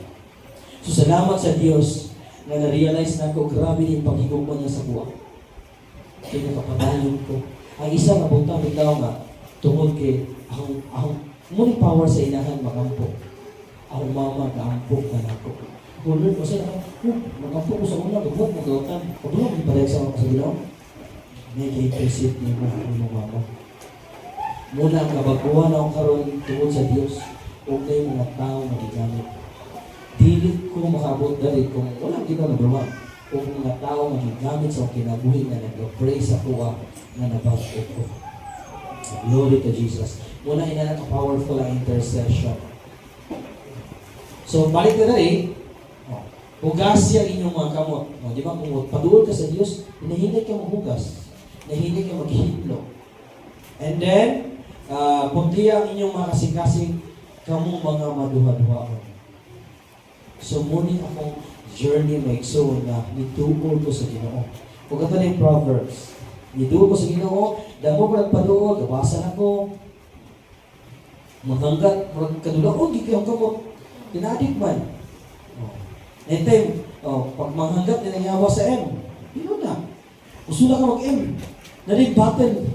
Speaker 1: So, salamat sa Diyos na na-realize na ko, grabe din pag-higugman niya sa buwan. Kaya nakapadayon ko. Ang isa na buntang bitaw nga, tungod kay muli power sa inahan makampo. Ang mama kaampo ka na ko. Lord, kasi makampo ko sa una, gabot, magawatan. Pagulong, di pareha sa Ginoo. May kay-appreciate niyo mo mama. Muna ang kabaguhan akong karoon tungod sa Diyos, huwag na yung mga tao magigamit. Dili ko makabot dali kung walang ginagawa. Huwag mga tao magigamit sa kinabuhi na nag-pray sa kuwa na nabago ko. Glory to Jesus. Muna ina na powerful ang intercession. So, balik na dali, hugas yung inyong mga kamot. Di ba, kung paduol ka sa Diyos, hinahinay ka maghugas. Hinahinay ka maghihiplo. And then, punti ang inyong mga kasing-kasing kamong mga maduha-duha. So, muna akong journey maigsoon na nituol ko sa Ginoo. Kung ito na yung Proverbs, nituol ko sa Ginoo, damo ko nagpaduol, gabasa na ko, maghanggat, kadulaon, di kayong kamot, tinadik man. And then, pag manghanggat, ninanyawa sa M, yun na. Usula ka mag-M. Narig battle.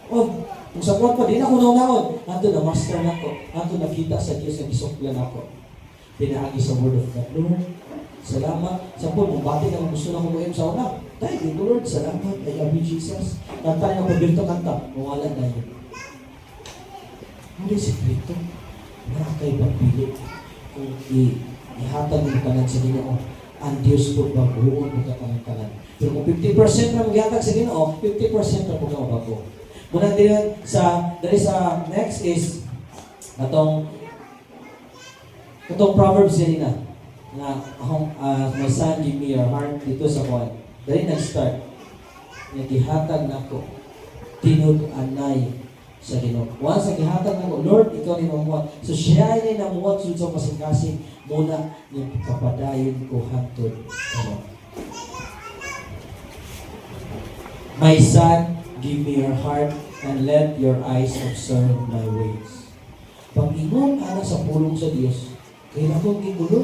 Speaker 1: Kung sa kuwan pa, di na ako naunahon. Ando na master na ko. Ando nakita sa Diyos na isuklan ako. Pinaagi sa Word of God. Lord, salamat. Sa po, kung bati na gusto na ko mag-M sa una. Dahil, Lord, salamat. I love you, Jesus. Kanta niya pag dito kanta. Mawala na yun. Ano yung sikreto? Nakakay pagpili. Kung ihatag mo kanan sa Ginoo, ang Diyos po baguon mo kanan. Pero kung 50% na mag-ihatag sa Ginoo, 50% na po ka mabago. Muna din dali sa next is itong Proverbs yan na my son, give me your heart dito sa kuwan. Dali nag-start. Nagihatag na ko. Tinud anay sa Ginoo. Once nagihatag na ko, Lord, ikaw ni mamuhat. So siya ay namuhat sa kasing-kasing muna yung kapadayon ko hantod. My son, give me your heart and let your eyes observe my ways. Pag-ingon ana sa pulong sa Diyos, kailangan gigulo.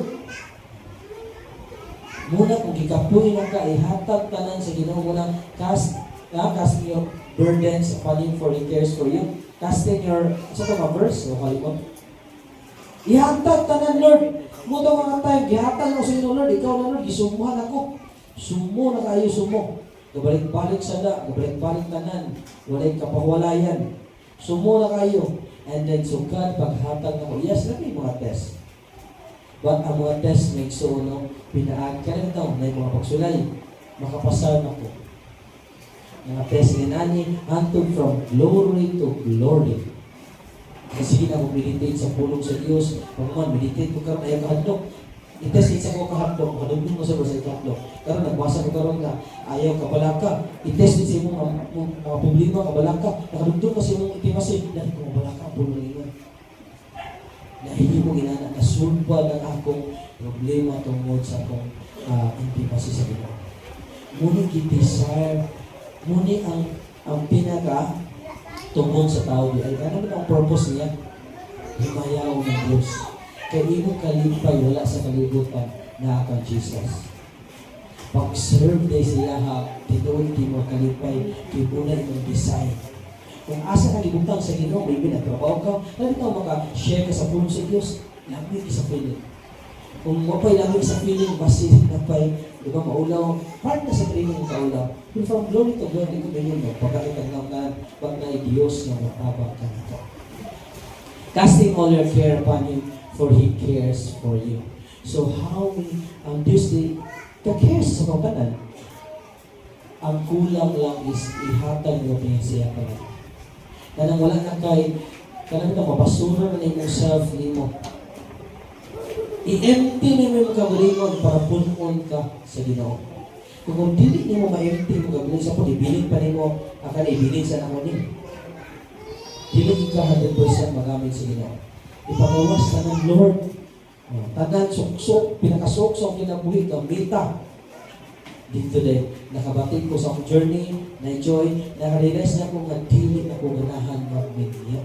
Speaker 1: Muna kung gikapoy na ka, ihatag tanan sa Ginoo muna, cast your burdens upon Him for He cares for you. Casting your, sa ito mga verse, o kalimot. Ihatag tanan, Lord. Muna mga time, ihatag mo sa Ginoo, Lord. Ikaw na, Lord, gisumuhan ako. Sumo na kayo, sumo. Gabalik-balik sada, gabalik-balik tanan, walay kapahwalayan. Sumo na kayo. And then, sugad, paghatag na ko. Yes, lagi mga test. But ang mga test makes so, pinaag ka rin daw, na yung mga pagsulay. Makapasal na ko. Mga test ni nani, hantod from glory to glory. Kasi na mag-meditate sa pulong sa Diyos. Pag man, meditate ko karoon, ayaw kahadlok. I-test sa ko kahadlok, makadugtong mo sa verse kahadlok. Karoon, nagbasa ko karoon ka, ayaw kabalaka. I-test din sa imong mga problema, kabalaka. Nakadugtong kasi imong itimasin, dahil kung kabalaka, pulong nila. na hindi mo ginana, nasulba ng akong problema tungkol sa akong intimacy sa Ginoo. Muni gi-desire, muni ang pinaka tungkol sa tao. Ay, ano ba ang purpose niya? Himayaw ng Diyos. Kaya imo kalipay, wala sa kalibutan na kang Jesus. Pag-serve day siya ha, tinuod di mo kalipay, kibunay mong design. Kung asa ka libutang sa Ginoo, may binatrabaho ka, lalo ka maka-share ka sa puno sa Diyos, lamig sa feeling. Kung mapay lamig sa feeling, basi napay, di ba, maulaw, part na sa training ka ulaw. Pero from glory to glory, kung ganyan mo, pagkakitang naman, pag na Diyos na matabang ka nito. Casting all your care upon Him, for He cares for you. So how we, Diyos ka-cares sa pagkanan. Ang kulang lang is ihatag mo niya siya ka na. Kanang wala na kay, kanang ito, mapasura na yung self mo. I-empty na mo yung kagalingon para punon ka sa Ginoo. Kung dili ni mo ma-empty mo kagalingon, sa po, ibilin pa ni mo, akan ibilin sa nako ni. Dili ka 100% magamit sa Ginoo. Ipagawas ka ng Lord. Tanan, suksok, pinakasuksok kinabuhi, gambita. Dito din, nakabatid ko sa akong journey, na-enjoy, nakarealize na kung nagdili na kung ganahan mag-media.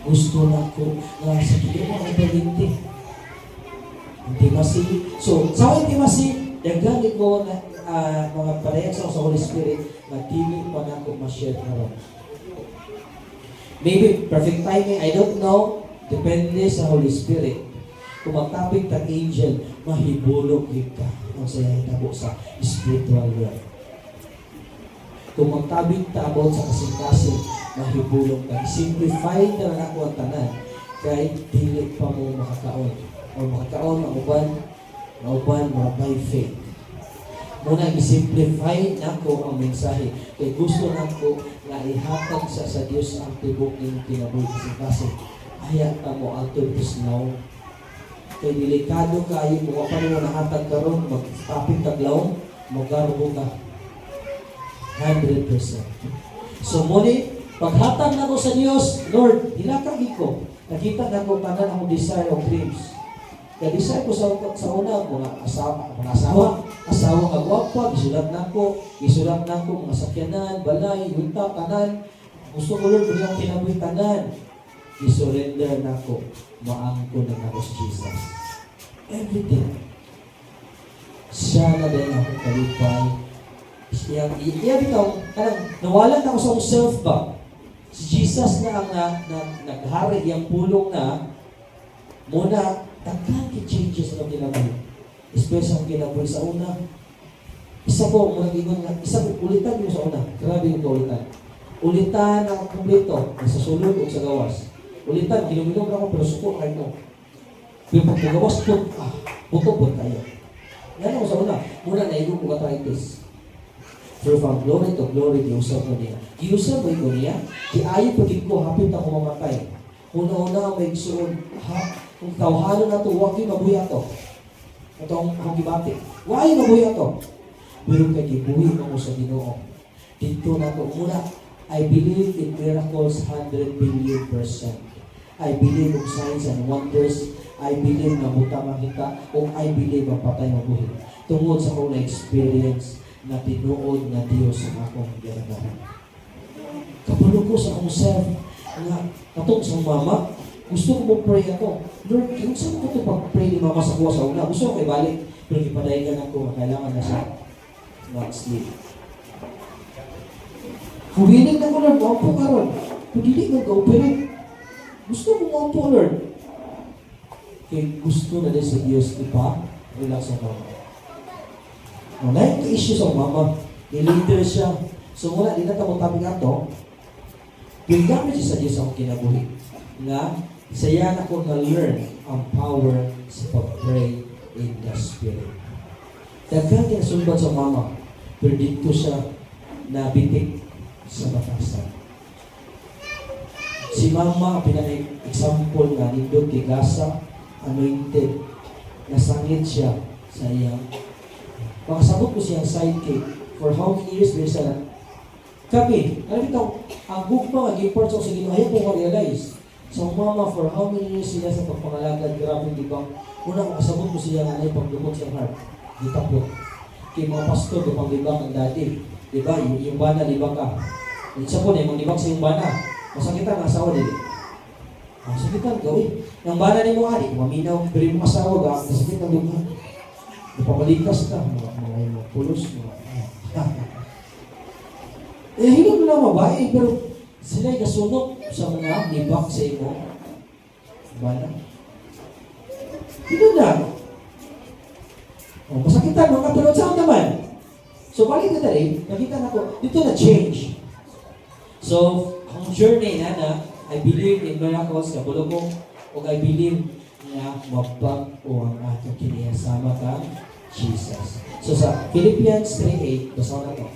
Speaker 1: Gusto na ko na sa kito na ang intimacy. So, sa intimacy, dagali ko na mga parehas sa Holy Spirit, nagdili pa na ko ma-share na. Maybe perfect timing, I don't know. Depende sa Holy Spirit. Kung magtapik ng angel, mahibulog kita ang saya hitabo sa spiritual world. Kung magtabik ta about sa kasing-kasing, mahibulog ka. Simplify na lang ako ang tanan kahit dili pa mo makakaon. O makakaon, mauban, by faith. Muna, i-simplify na ko ang mensahe. Kaya gusto na ko na ihatag sa Diyos ang tibok ng kinabuhi kasing-kasing. Hayat ka mo alto this now. Kaya delikado kayo kung pa rin mo nahatag ka ron, mag-topic taglaw, mag-garbo ka. 100%. So muli, paghatag na ko sa Diyos, Lord, hilakag ko. Nakita na ko tanan akong desire of dreams. Kaya desire ko sa una, mga asawa nga gwapa, isulat na ko mga sakyanan, balay, yunta, tanan. Gusto ko Lord, kung yung kinabuhi tanan. I-surrender na ko, maangko na ako si Jesus. Everything. Siya na din ako kalipay. Iya bitaw, nawalan ako sa akong self ba? Si Jesus na ang naghari, yung pulong na, muna, tagkan ki-changes na kinabuhi. Especially ang kinabuhi sa una. Isa ko, ulitan mo sa una. Grabe yung ulitan. Ulitan ang kumpleto, sa sulod o sa gawas. Ulitan, ginuminom ako, pero suko kahit mo. Pero pag magawas po, buto po tayo. Yan ako sa una. Muna, naigo ko arthritis. Pero from glory to glory, giusap mo niya. Giusap mo niya, kiayo pagin ko, hapit ako mamatay. Una-una, may gisuon, kung tawhano na ito, huwag yung mabuya ito. Ito ang gibati. Huwag yung mabuya ito. Pero kaya gibuhi mo sa Ginoo. Dito na ito. Muna, I believe in miracles 100 billion %. I believe in signs and wonders. I believe na buta makita. O I believe ang patay mabuhi. Tungod sa akong na-experience na tinuod na Diyos ang akong ginagawa. Kapalo ko sa akong self na katong sa mama, gusto ko mag-pray ako. Lord, kung saan ko ito pag-pray ni mama sa kuha sa una? Gusto ko ibalik. Pero ipadahigan ako, kailangan na siya mag-sleep. Kung hinig na ko, Lord, maupo ka ron. Kung hindi mag-operate, gusto ko maupo, Lord. Kaya gusto na din sa Diyos, relax ang mama. Ngayon, ka-issue sa mama, ni-leader siya. So mula, di na tamang tabi nga ito, bigyan siya sa Diyos ang kinabuhi. Nga, saya na ko na-learn ang power sa pag-pray in the Spirit. Daghan kaya sunod sa mama, pero dito siya nabitik sa batasan. Si mama, pinaka-example nga, nindot kay Gasa, anointed, nasangit siya sa iyang. Makasabot ko siyang sidekick for how many years there's a kami, alam ito, ang gugma, ang import sa Ginoo, ayaw ko ma-realize. So mama, for how many years sila sa pagpangalagad, grabe di ba? Una ko kasabot ko siya nga na pagdumog sa heart. Di tapos. Kay mga pastor, di pang libang ang dati. Di ba? Yung bana, libang ka. Isa po na, yung libang sa yung bana. Masakitan ang asawa nila. Masakitan, gawin. Yung bana ni mo, adik, maminaw, pero yung asawa ka, masakit ang lupa. Napamalikas ka, mga pulos, mga hindi mo na mabae, pero sila'y kasunod sa mga libak sa imo. Bana. Hindi na. Masakitan mo, katulad saan naman? So, balik na rin, nakita na ko, dito na change. So, ang journey na, I believe in miracles, kabulo ko, o I believe na mabag-o ang atong kiniyasama ka, Jesus. So, sa Philippians 3:8, basa na to.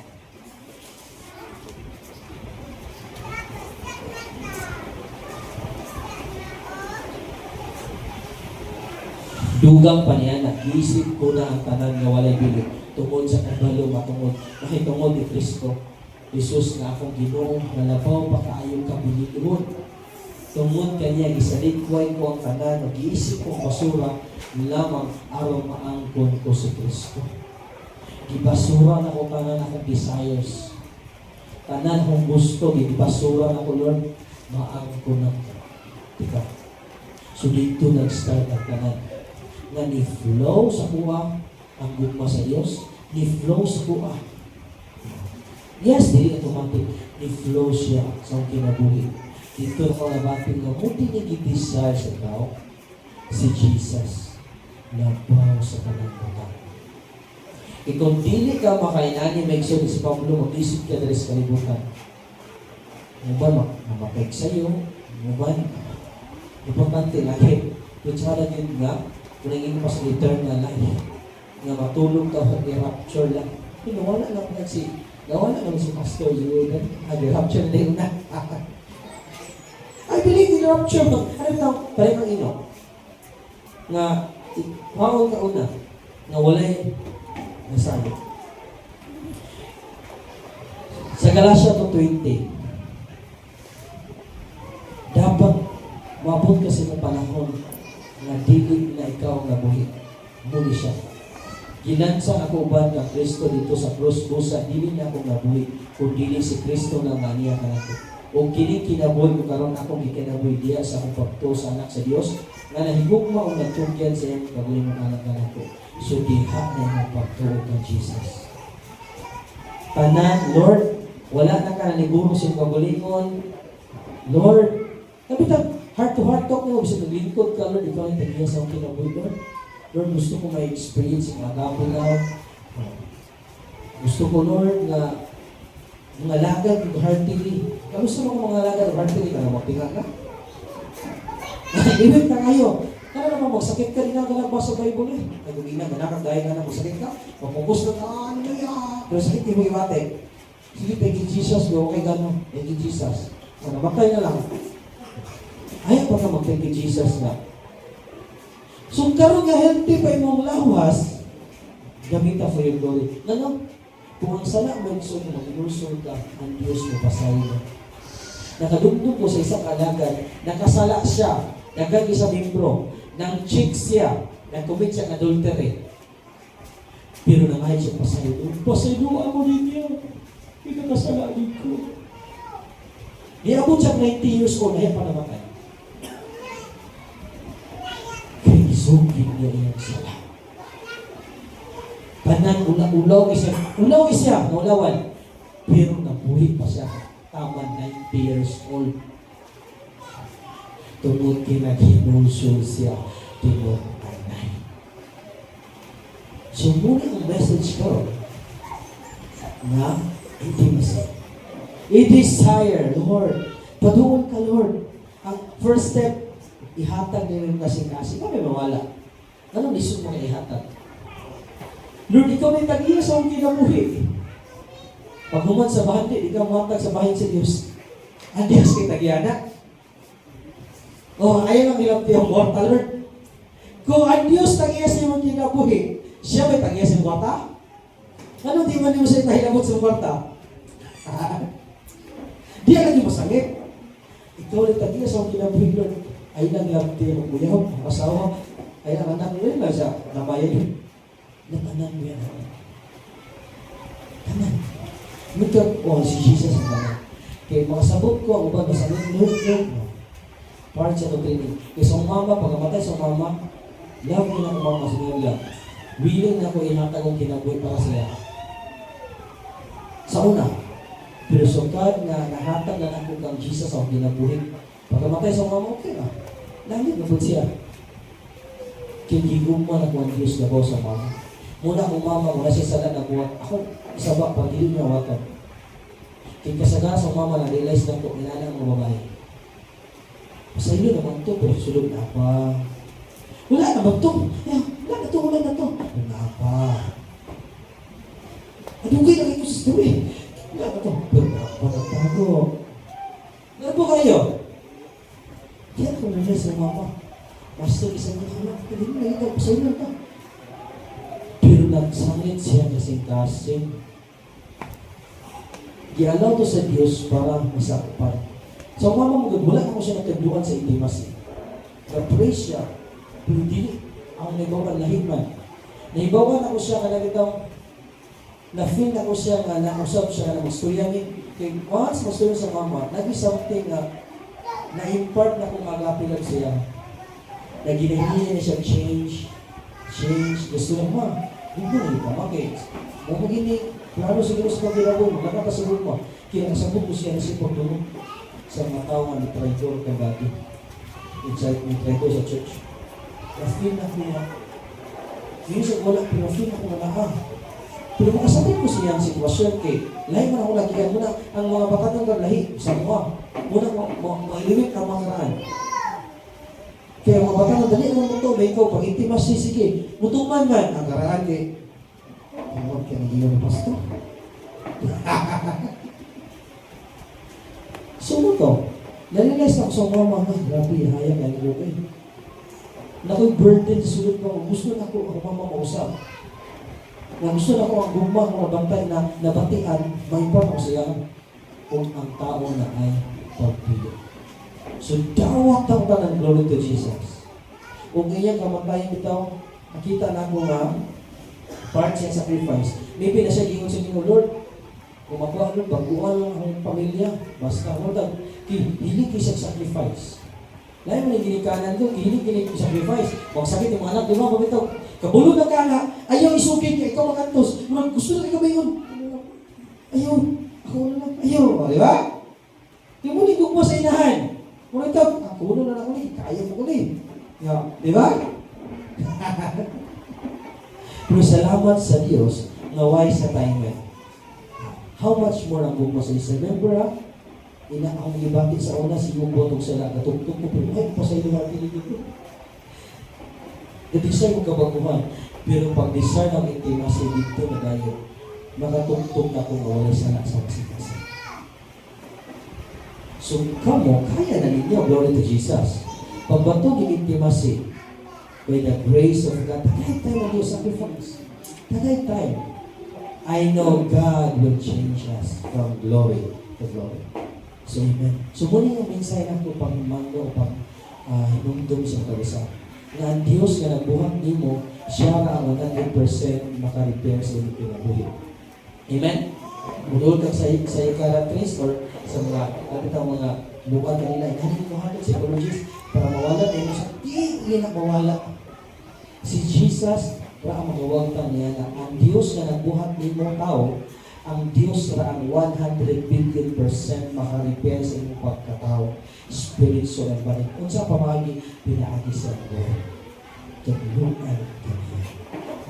Speaker 1: Dugang pa niya, nag-isip ko na ang tanan nga walay bilib. Tungod sa kabalo, matungod. Mahitungod ni Kristo. Jesus nga akong Ginoo, nalabaw pa kaayong kabiligron. Tungod kanya, gisalikway ko ang tanan, nag-iisip ko basura, lamang araw maangkon ko si Kristo. Gibasura na ko tanan akong desires. Tanan kong gusto, gibasura na ko, Lord, maangkon na ko. Tika. So dito nag-start ang tanan. Nga ni-flow sa kuha ang gugma sa Diyos, ni-flow sa kuha. Yes, dili automatic. Ni-flow siya sa kinabuhi. Dito ako nabating na muti niya gidesire sa tao, si Jesus, nabaw sa kanang mga. Kung dili ka makainani, make sure si Pablo, mag-isip ka dali sa kalibutan. Ano ba, mamakig sa'yo? Ano ba? Importante lagi. Kutsara yun nga, kung naging mas eternal life, nga matulog ka sa rapture lang. Wala lang si Pastor Jordan. Rapture na yun na. I believe in rapture. Ano ito? Parang ang ino. Nga, mawag ka una, nga walay nasabi. Sa Galatia 2:20, dapat mabot kasi ng panahon na dili na ikaw nga buhi. Muli siya. Ginansa ako uban ka Kristo dito sa krus, busa dili na ako nga buhi, kung dili si Kristo na maniya ka nato. O kini kinabuhi ko karon akong gikinabuhi diya sa akong pagtuo sa anak sa Dios, nga nahigugma o nagtugyan sa iyang kabuhi ng anak ka nato. So diha na yung pagtuo ka Jesus. Tanan, Lord, wala na ka naniguro sa kabulingon. Lord, kapitang, heart to heart talk mo, bisa naglingkod ka, Lord, ikaw yung tagiya sa akong kinabuhi, Lord. Lord, gusto ko may experience yung agapunaw. Gusto ko, Lord, na mga lagad yung heartily. Gusto mo kung mga lagad yung heartily, na mapinga ka? Ibig na kayo. Kaya naman magsakit ka rin ang galabas sa Bible eh. Nagugina, manakang dahil nga na magsakit ka. Mapukus ka, ano na yan? Pero sakit, di mo iwate. Sige, thank you Jesus, go, okay gano'n. Thank you Jesus. Namatay na lang. Ayaw pa ka mag-thank you Jesus na. So, karoon nga healthy pa imong lawas, gamita for your glory. Ano? Kung ang sala mo gusto mo, mag-ilusol ka, ang Diyos mo pasahin mo. Nakadugtog ko sa isang alagad, nakasala siya, nagagi sa membro, nang cheat siya, nag-commit siya adultery. Pero nangahit siya pasahin. Pasahin mo ninyo. Pinakasala din ko. Niabot siya 90 years old, ayaw pa namatay. Isugin niya iyang sala. Tanan, ulaw isya, naulawan. Pero nabuhi pa siya. Tama 90 years old. Tungod kinaghinulsul siya. Tungod anay. So muna ang message ko na intimacy. A desire, Lord. Padungon ka, Lord. Ang first step, ihatag niyo yung kasing-kasing. Kami mawala. Anong lisod mga ihatag? Lord, ikaw na tagiya sa akong kinabuhi. Pag human sa bahandi, ikaw matag sa bahin sa Diyos. Ang Diyos kay tagiyanak. Ayaw lang nilapti ang mortal, Lord. Kung ang Diyos tagiya sa iyong kinabuhi, siya may tagiya sa kwarta? Anong di man mo siya tahilabot sa kwarta? Di lagi masakit. Ikaw ulit tagiya sa akong kinabuhi, Lord. Ay lang labti mo kuya, asawa. Ay ang anak mo yun na siya, namaya yun. Nag-anak mo yan. Tanan. Magkab, si Jesus ang tanan. Kaya makasabot ko ang uban, masalit, Lord. Part siya ito training. Kaya sa mama, pagkamatay sa mama, love ko na mama sa nila. Willing na ko ihatag ang kinabuhi para siya. Sa una, pero sukad na nahatag na ako kang Jesus ang kinabuhi. Pagkamatay sa mama, okay na. Langit na po siya. Kinigugman ako ang Diyos na po sa mama. Muna akong mama, mula siya sala na buhat. Ako, isa ba, pag-ilig niya watan. Kikasagana sa mama, na-realize na po, inala ang mga babae. Sa iyo naman to, pero sulog na pa. Wala naman to. Wala na to. Wala na pa. Adugay lang ito sa story. Wala na to. Pero pa nagtago. Ano po kayo? Kaya ko na sa mama. Master, isang nakalak. Hindi mo nakita ko sa iyo na to. Pero nagsangit siya kasing kasing. Gialaw to sa Diyos para masakpan. So, mama mo, wala ako siya nagkaduan sa intimacy. Na-praise siya. Pero dili, ang naibawan lahit man. Naibawan ako siya kanagitang na-feel ako siya nga na-usap siya na mag-storyangin. Kaya once mag-story sa mama, nag-something na na-impart na kung magapilag siya. Naginahiya niya siya change. Gusto na, ma, hindi na ito, bakit? Kung magini, plano siguro sa pagkilabo, magkakasagot mo. Kaya nasabot ko siya na si Pagdunong sa mga tao nga ni Traitor kang dati. Inside ni Traitor sa church. Na-feel na ko na. Minsan wala, pero feel na ko na Pero makasabot ko siya ang sitwasyon kay lahi man ako lakihan muna ang mga bakatang karlahi sa mga. Muna mailimit ang mga karaan. Kaya mga bakatang dali naman mo ito, may ikaw, pag intimacy, sige, mutuman man ang karaan kay huwag ka nag-iwan ng pastor. So mo to, nalilis ako sa mama na, grabe, hayag, ay okay. Na ko'y burden sa sulod ko, gusto na ako ang mama mausap. Na gusto na ako ang gugma, ang bantay na nabatian, may part ako siya kung ang tao na ay pagpili. So dawat ang tanang glory to Jesus. Kung ngayon kamatayin ito, nakita na ako nga, part siya sacrifice. Maybe na siya gingon sa inyo, Lord, kung magkakaroon, baguhan lang ang pamilya, basta mo dag, hilig isang sacrifice. Lahat mo na ginikanan ko, hilig sacrifice. Huwag sakit yung mga anak, di ba, pabitaw, kabulog na ka na, ayaw isukit ka, ikaw makantos, gusto na ikaw ba yun? Ayaw, ako na lang, ayaw, di ba? Yung muli ko sa inahan, muna ito, ako na lang ulit, kaya mo ulit. Di ba? Pero salamat sa Diyos, naway sa time. How much more ang bugma sa isa? Remember ina akong ibati sa una, sigong botong sila, natugtog ko, pero ay, pasay na natin dito. Na-desire mo kabaguhan, pero pag desire ng intimacy dito na tayo, makatugtog na kung mawala sana sa kasi. So, kamo, kaya na ninyo, glory to Jesus. Pagbatog yung intimacy, by the grace of God, tagay tayo na sacrifice. Tagay tayo. I know God will change us from glory to glory. So, amen. So, muli yung mensahe na ito pang mando o pang hinumdum sa kabisa. Na ang Diyos na nagbuhat ni mo, siya na ang 100% makarepair sa iyong kinabuhi. Amen? Mudol ka sa psychiatrist or sa mga lugar kanila, inahin mo hagad psychologist para mawala tayo mo sa tingin na mawala. Si Jesus, para magawagtan niya na ang Diyos na nagbuhat ni mo tao, ang Diyos na ang 100 billion % makarepair sa inyong pagkatao, spirit, soul, and body. Kung sa pamagi, pinaagi sa Lord. Tulungan kami.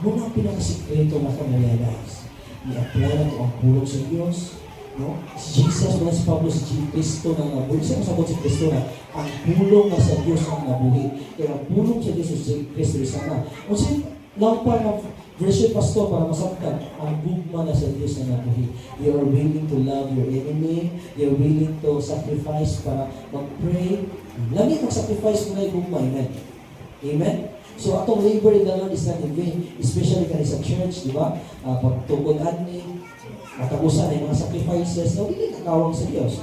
Speaker 1: Muna ang pinakasikreto na kami-realize. I-apply na ito ang pulong sa Diyos. No? Si Jesus, wala si Pablo, si Kristo na nabuhi. Siya masabot si Kristo na ang pulong na sa Diyos ang nabuhi. Kaya ang pulong sa Diyos si Kristo sana. O siya, lampa ng version pastor para masaktan ang bugma na sa Diyos na nabuhi. You are willing to love your enemy. You are willing to sacrifice para mag-pray. Lagi mag-sacrifice mo na yung bugma. Amen. Amen? So, atong labor in the Lord is not in vain. Especially kani sa church, di ba? Pagtugod ani, matapusan na yung mga sacrifices na hindi nakawang sa Diyos.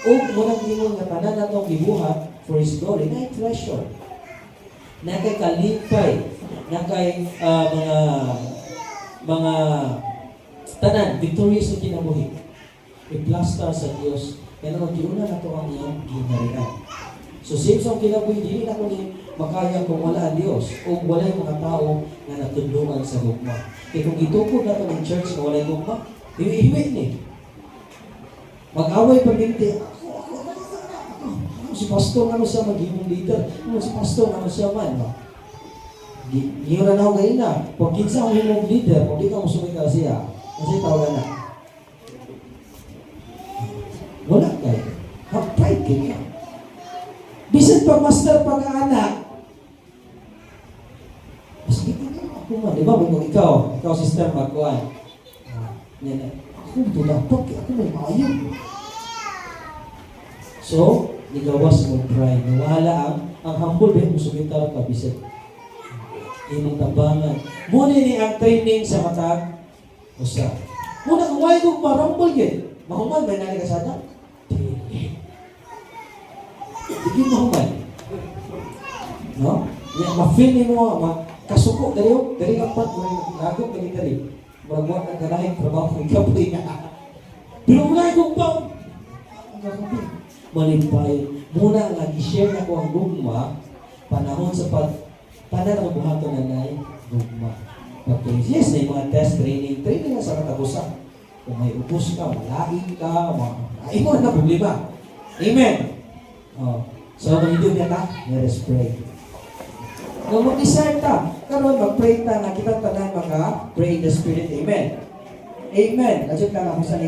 Speaker 1: O murang ingon nga tanan natong gibuhat for His glory, na treasure. Na kay kalipay, na kay mga tanan, victorious na kinabuhi. I-plaster sa Dios. Kaya naman, giuna na ito ang iyang ginarian. So, since ang kinabuhi, dili na ko ni makaya kung wala ang Diyos o wala yung mga tao na natulungan sa gugma. Kaya kung itukod na ito ng church na wala yung gugma, hiwi-hiwi ni. Mag-away paminti. Si pastor ano siya magiging leader. Si pastor ano siya man. No? Giyon na ako ngayon na. Kung kinsa ang himong leader, kung di ka musumay ka siya, kasi tawagan na. Wala kayo. Have-pride kayo. Bisan pa master pag-anak. Mas kita na ako man. Di ba? Kung ikaw sister magkuhan. Yan na. Ako ito dapat. Ako may maayon. So, nigawas mo pride. Nawala ang humble ba yung musumitar ka bisan. Imong tabangan. Muna ni ang training sa matag. Usa. Muna kung why kong marambol yun. Mahuman ba nali ka sana? Hindi mahuman. No? Yan, ma-feel ni mo, kasuko dari yung, dari ang pat, nagagok kami dari. Marabuan ang galahing trabaho, ikapoy na. Pero wala kong pa. Ang gagawin. Malipay. Muna nga, i-share na ko ang gugma, panahon sa tanan ang buhaton na nai gugma. Okay, yes, na yung mga test training na sa katapusan. Kung may ubos ka, malaing ka, ay mo na problema. Amen. Oh. So, manidog na ta, let us pray. Kung mag-decide ta, karon mag-pray ta na kita tanan maka pray in the Spirit. Amen. Amen. Kadyo ka nga kung saan